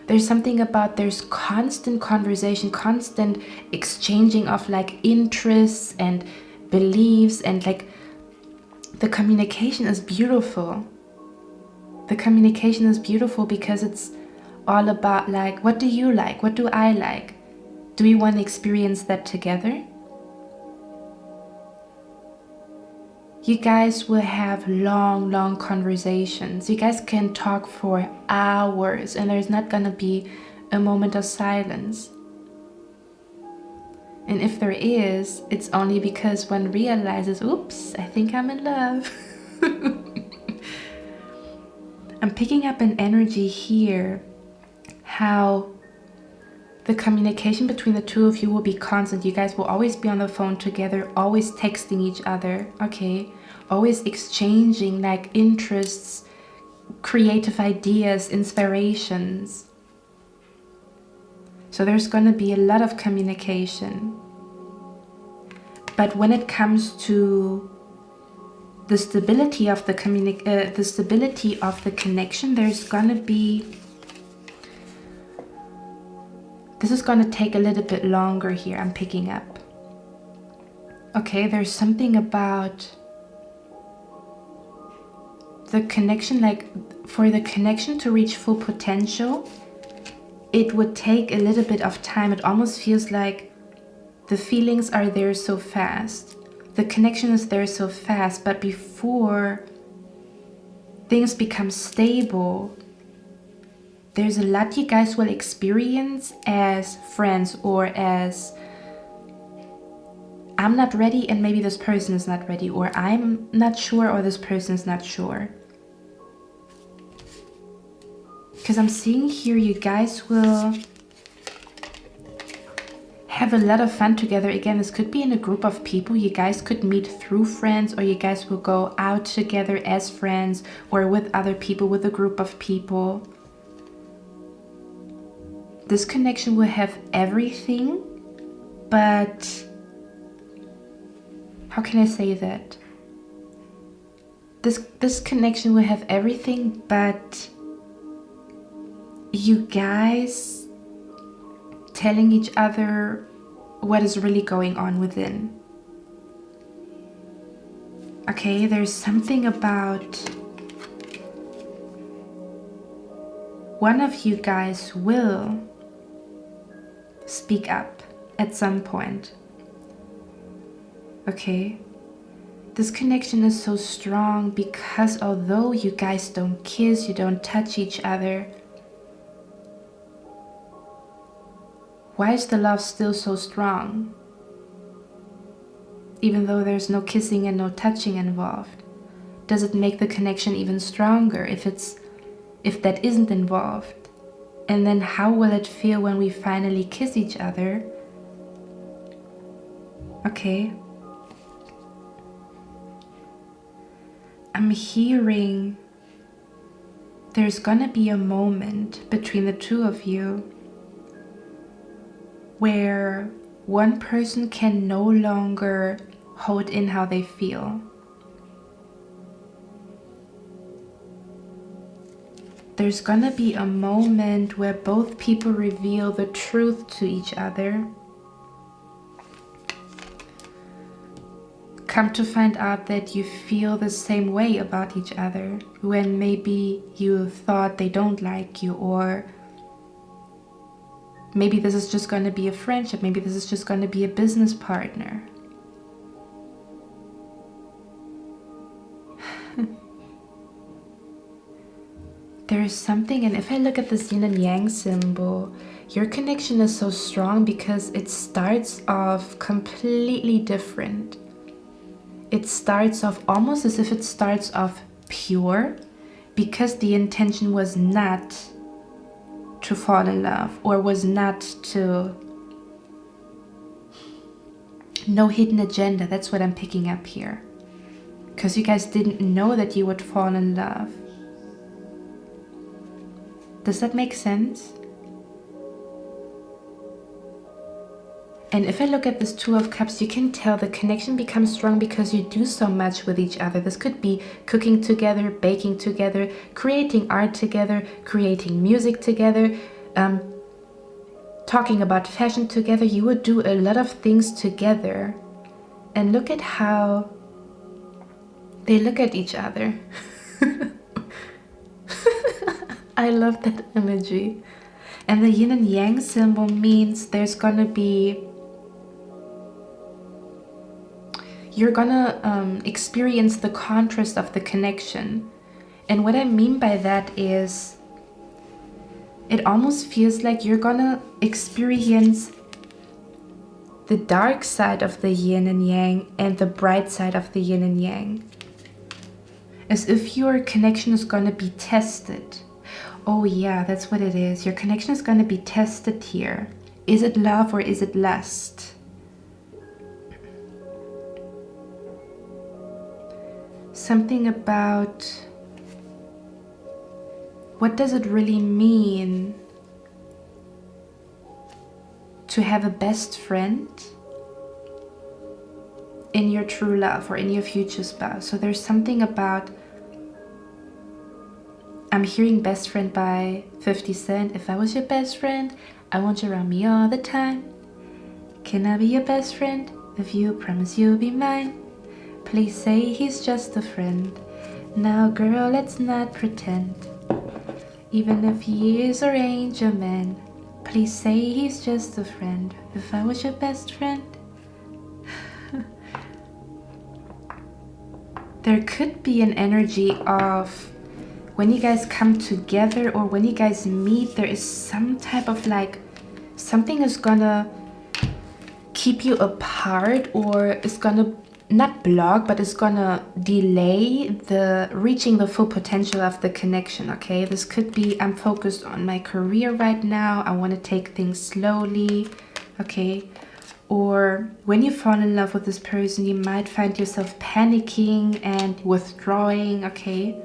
There's something about, there's constant conversation, constant exchanging of like interests and beliefs, and like the communication is beautiful. The communication is beautiful because it's all about like, what do you like? What do I like? Do we want to experience that together? You guys will have long conversations. You guys can talk for hours and there's not gonna be a moment of silence. And if there is, it's only because one realizes, oops, I think I'm in love. I'm picking up an energy here, how the communication between the two of you will be constant. You guys will always be on the phone together, always texting each other, okay? Always exchanging like interests, creative ideas, inspirations. So there's going to be a lot of communication. But when it comes to the stability of the connection, there's going to be, this is going to take a little bit longer here, I'm picking up. Okay, there's something about the connection, like for the connection to reach full potential, it would take a little bit of time. It almost feels like the feelings are there so fast. The connection is there so fast, but before things become stable, there's a lot you guys will experience as friends, or as I'm not ready and maybe this person is not ready, or I'm not sure or this person is not sure. Because I'm seeing here you guys will have a lot of fun together. Again, this could be in a group of people. You guys could meet through friends, or you guys will go out together as friends, or with other people, with a group of people. This connection will have everything, but how can I say that? This connection will have everything, but you guys telling each other what is really going on within. Okay, there's something about one of you guys will speak up at some point. Okay, this connection is so strong because although you guys don't kiss, you don't touch each other, why is the love still so strong? Even though there's no kissing and no touching involved, does it make the connection even stronger if that isn't involved? And then how will it feel when we finally kiss each other? Okay. I'm hearing there's gonna be a moment between the two of you where one person can no longer hold in how they feel. There's gonna be a moment where both people reveal the truth to each other. Come to find out that you feel the same way about each other when maybe you thought they don't like you, or maybe this is just going to be a friendship, maybe this is just going to be a business partner. There is something, and if I look at this yin and yang symbol, your connection is so strong because it starts off completely different. It starts off almost as if it starts off pure, because the intention was not to fall in love, or was not to, no hidden agenda. That's what I'm picking up here, because you guys didn't know that you would fall in love. Does that make sense? And if I look at this Two of Cups, you can tell the connection becomes strong because you do so much with each other. This could be cooking together, baking together, creating art together, creating music together, talking about fashion together. You would do a lot of things together. And look at how they look at each other. I love that imagery. And the yin and yang symbol means there's gonna be, you're gonna experience the contrast of the connection. And what I mean by that is, it almost feels like you're gonna experience the dark side of the yin and yang and the bright side of the yin and yang. As if your connection is gonna be tested. Oh yeah, that's what it is. Your connection is gonna be tested here. Is it love or is it lust? Something about, what does it really mean to have a best friend in your true love or in your future spouse. So there's something about, I'm hearing Best Friend by 50 Cent. If I was your best friend, I want you around me all the time. Can I be your best friend? If you promise you'll be mine. Please say he's just a friend. Now girl, let's not pretend. Even if he is or ain't your man, please say he's just a friend. If I was your best friend. There could be an energy of when you guys come together or when you guys meet, there is some type of like, something is gonna keep you apart, or it's gonna not block, but it's gonna delay the reaching the full potential of the connection. Okay, this could be, I'm focused on my career right now, I want to take things slowly. Okay, or when you fall in love with this person, you might find yourself panicking and withdrawing. Okay,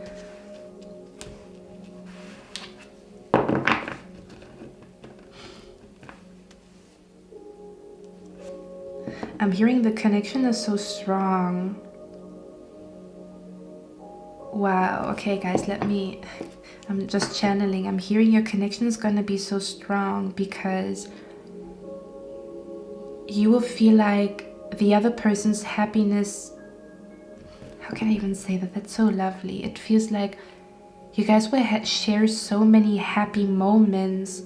I'm hearing the connection is so strong. Wow, okay guys, I'm just channeling. I'm hearing your connection is gonna be so strong because you will feel like the other person's happiness, how can I even say that? That's so lovely. It feels like you guys will share so many happy moments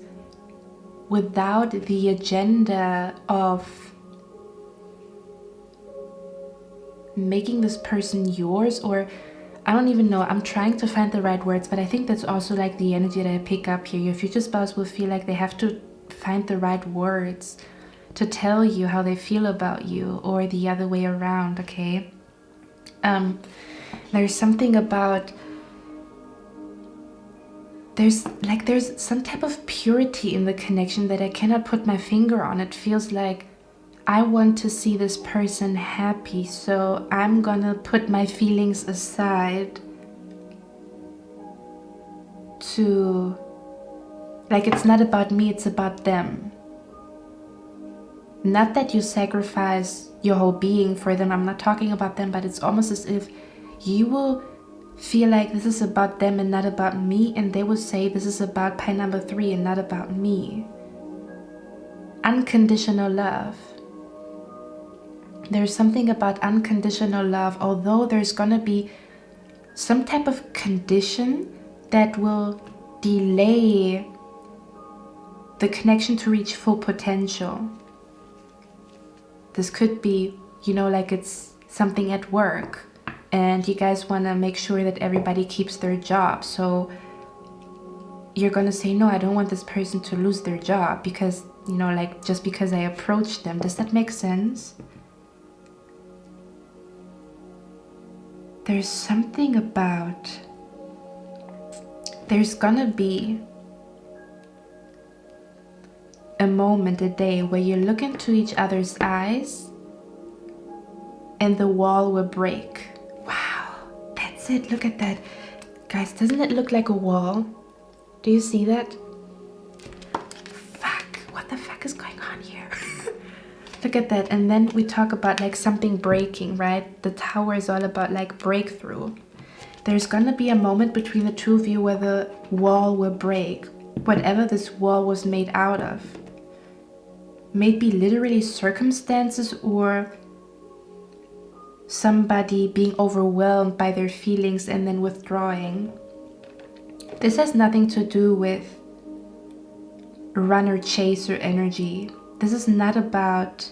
without the agenda of making this person yours, or I don't even know, I'm trying to find the right words, but I think that's also like the energy that I pick up here. Your future spouse will feel like they have to find the right words to tell you how they feel about you, or the other way around. Okay, there's something about, there's some type of purity in the connection that I cannot put my finger on. It feels like I want to see this person happy, so I'm gonna put my feelings aside to, like, it's not about me, it's about them. Not that you sacrifice your whole being for them, I'm not talking about them, but it's almost as if you will feel like this is about them and not about me, and they will say this is about pie number 3 and not about me. Unconditional love. There's something about unconditional love, although there's gonna be some type of condition that will delay the connection to reach full potential. This could be, you know, like it's something at work and you guys want to make sure that everybody keeps their job. So you're gonna say, no, I don't want this person to lose their job because, you know, like just because I approached them. Does that make sense? There's something about, there's gonna be a moment, a day where you look into each other's eyes and the wall will break. Wow, that's it. Look at that. Guys, doesn't it look like a wall? Do you see that? Fuck, what the fuck is going on here? Look at that. And then we talk about like something breaking, right? The tower is all about like breakthrough. There's gonna be a moment between the two of you where the wall will break. Whatever this wall was made out of. Maybe literally circumstances or somebody being overwhelmed by their feelings and then withdrawing. This has nothing to do with runner chaser energy. This is not about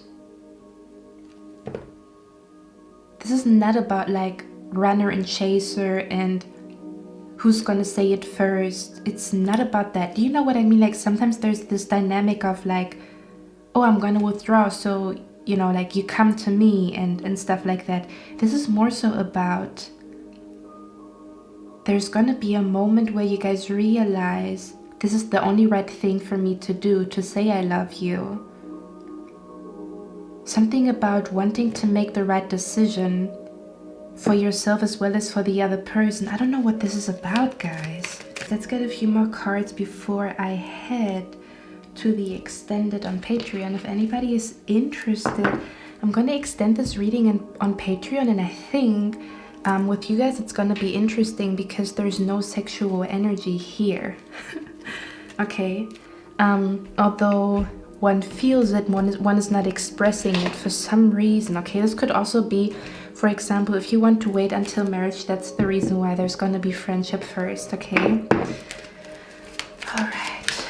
like runner and chaser and who's gonna say it first. It's not about that. Do you know what I mean? Like sometimes there's this dynamic of like, oh, I'm gonna withdraw, so you know, like you come to me and stuff like that. This is more so about, there's gonna be a moment where you guys realize this is the only right thing for me to do, to say I love you. Something about wanting to make the right decision for yourself as well as for the other person. I don't know what this is about, guys. Let's get a few more cards before I head to the extended on Patreon. If anybody is interested, I'm going to extend this reading on Patreon, and I think with you guys it's going to be interesting because there's no sexual energy here. Okay, although one feels it, one is not expressing it for some reason. Okay, this could also be, for example, if you want to wait until marriage, that's the reason why there's going to be friendship first. Okay, all right,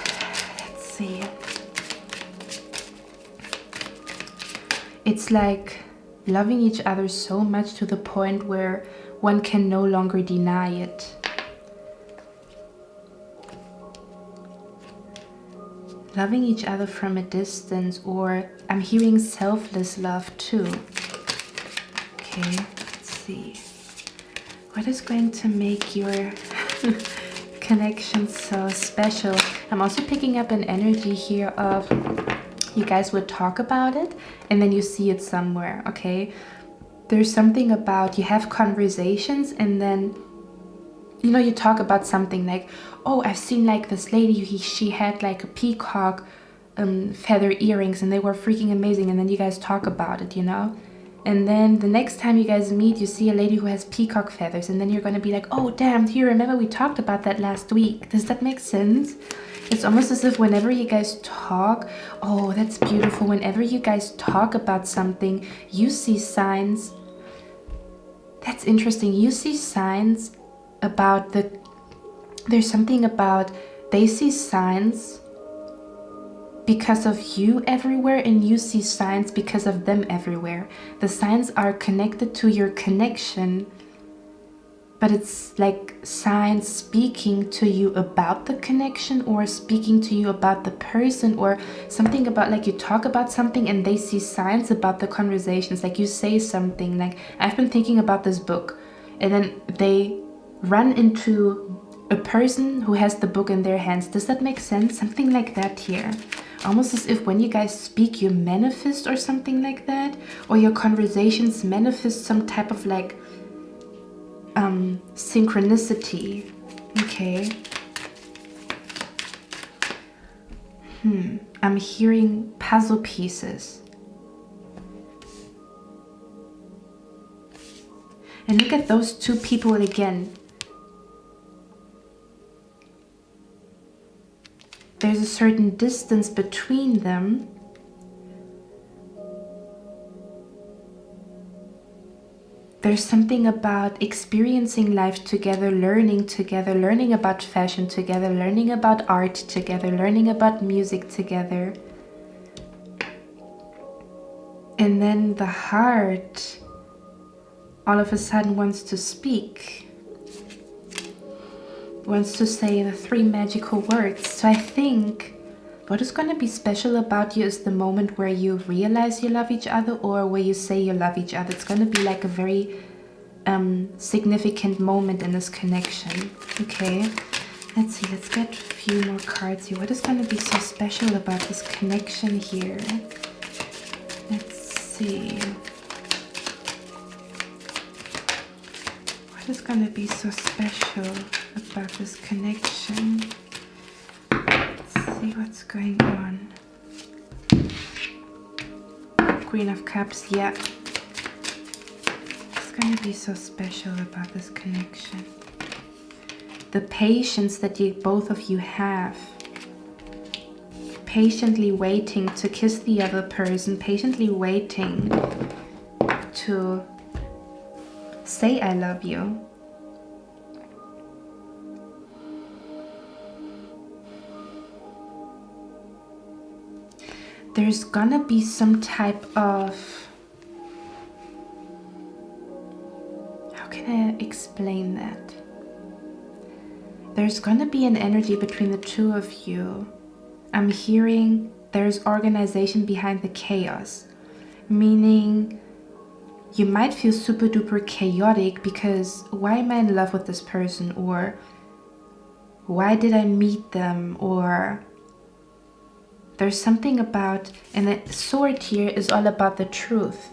let's see. It's like loving each other so much to the point where one can no longer deny it. Loving each other from a distance, or I'm hearing selfless love too. Okay, let's see. What is going to make your connection so special? I'm also picking up an energy here of you guys would talk about it and then you see it somewhere, okay? There's something about you have conversations and then, you know, you talk about something like, oh, I've seen like this lady, she had like a peacock feather earrings and they were freaking amazing, and then you guys talk about it, you know? And then the next time you guys meet, you see a lady who has peacock feathers, and then you're gonna be like, oh damn, do you remember we talked about that last week? Does that make sense? It's almost as if whenever you guys talk, oh, that's beautiful. Whenever you guys talk about something, you see signs. That's interesting. You see signs about there's something about, they see signs because of you everywhere, and you see signs because of them everywhere. The signs are connected to your connection, but it's like signs speaking to you about the connection, or speaking to you about the person, or something about, like, you talk about something and they see signs about the conversations. Like you say something like, I've been thinking about this book, and then they run into a person who has the book in their hands. Does that make sense? Something like that here. Almost as if when you guys speak, you manifest or something like that, or your conversations manifest some type of like synchronicity. Okay. I'm hearing puzzle pieces. And look at those two people again. There's a certain distance between them. There's something about experiencing life together, learning about fashion together, learning about art together, learning about music together. And then the heart all of a sudden wants to speak. Wants to say the 3 magical words. So I think what is going to be special about you is the moment where you realize you love each other, or where you say you love each other. It's going to be like a very significant moment in this connection. Okay, let's see, let's get a few more cards here. What is going to be so special about this connection here? Let's see. What is going to be so special about this connection? Let's see what's going on. Queen of Cups, yeah. What's going to be so special about this connection? The patience that both of you have. Patiently waiting to kiss the other person, patiently waiting to say I love you. There's gonna be some type of, how can I explain that? There's gonna be an energy between the two of you. I'm hearing there's organization behind the chaos, meaning you might feel super duper chaotic because why am I in love with this person, or why did I meet them, or there's something about, and the sword here is all about the truth.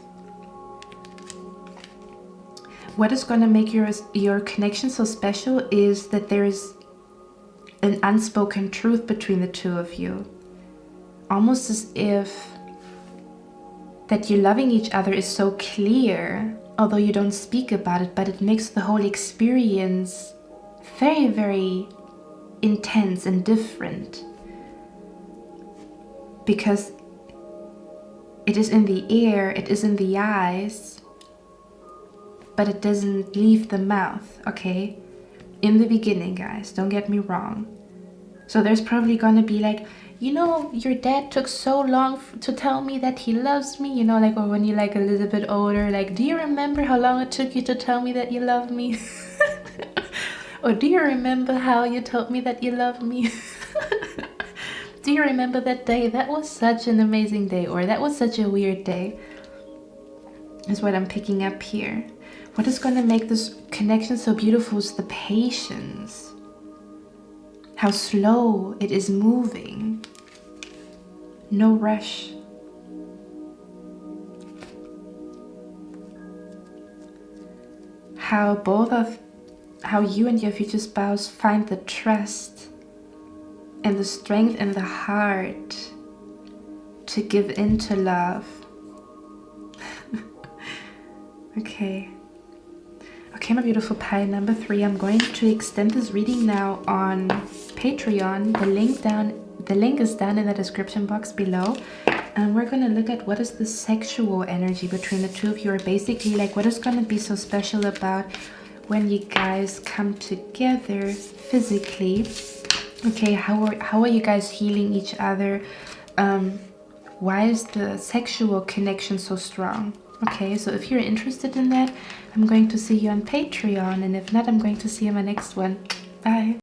What is going to make your connection so special is that there is an unspoken truth between the two of you. almost as if that you loving each other is so clear, although you don't speak about it, but it makes the whole experience very, very intense and different. Because it is in the air, it is in the eyes, but it doesn't leave the mouth, okay? In the beginning, guys, don't get me wrong. So there's probably gonna be like, you know, your dad took so long to tell me that he loves me, you know, like, or when you're like a little bit older, like, do you remember how long it took you to tell me that you love me? Or do you remember how you told me that you love me? Do you remember that day? That was such an amazing day, or that was such a weird day. Is what I'm picking up here. What is going to make this connection so beautiful is the patience. How slow it is moving. No rush. How you and your future spouse find the trust and the strength in the heart to give into love. Okay, my beautiful pie number 3. I'm going to extend this reading now on Patreon. The link is down in the description box below. And we're going to look at what is the sexual energy between the two of you, or basically like what is going to be so special about when you guys come together physically. Okay, how are you guys healing each other? Why is the sexual connection so strong? Okay, so if you're interested in that, I'm going to see you on Patreon, and if not, I'm going to see you in my next one. Bye.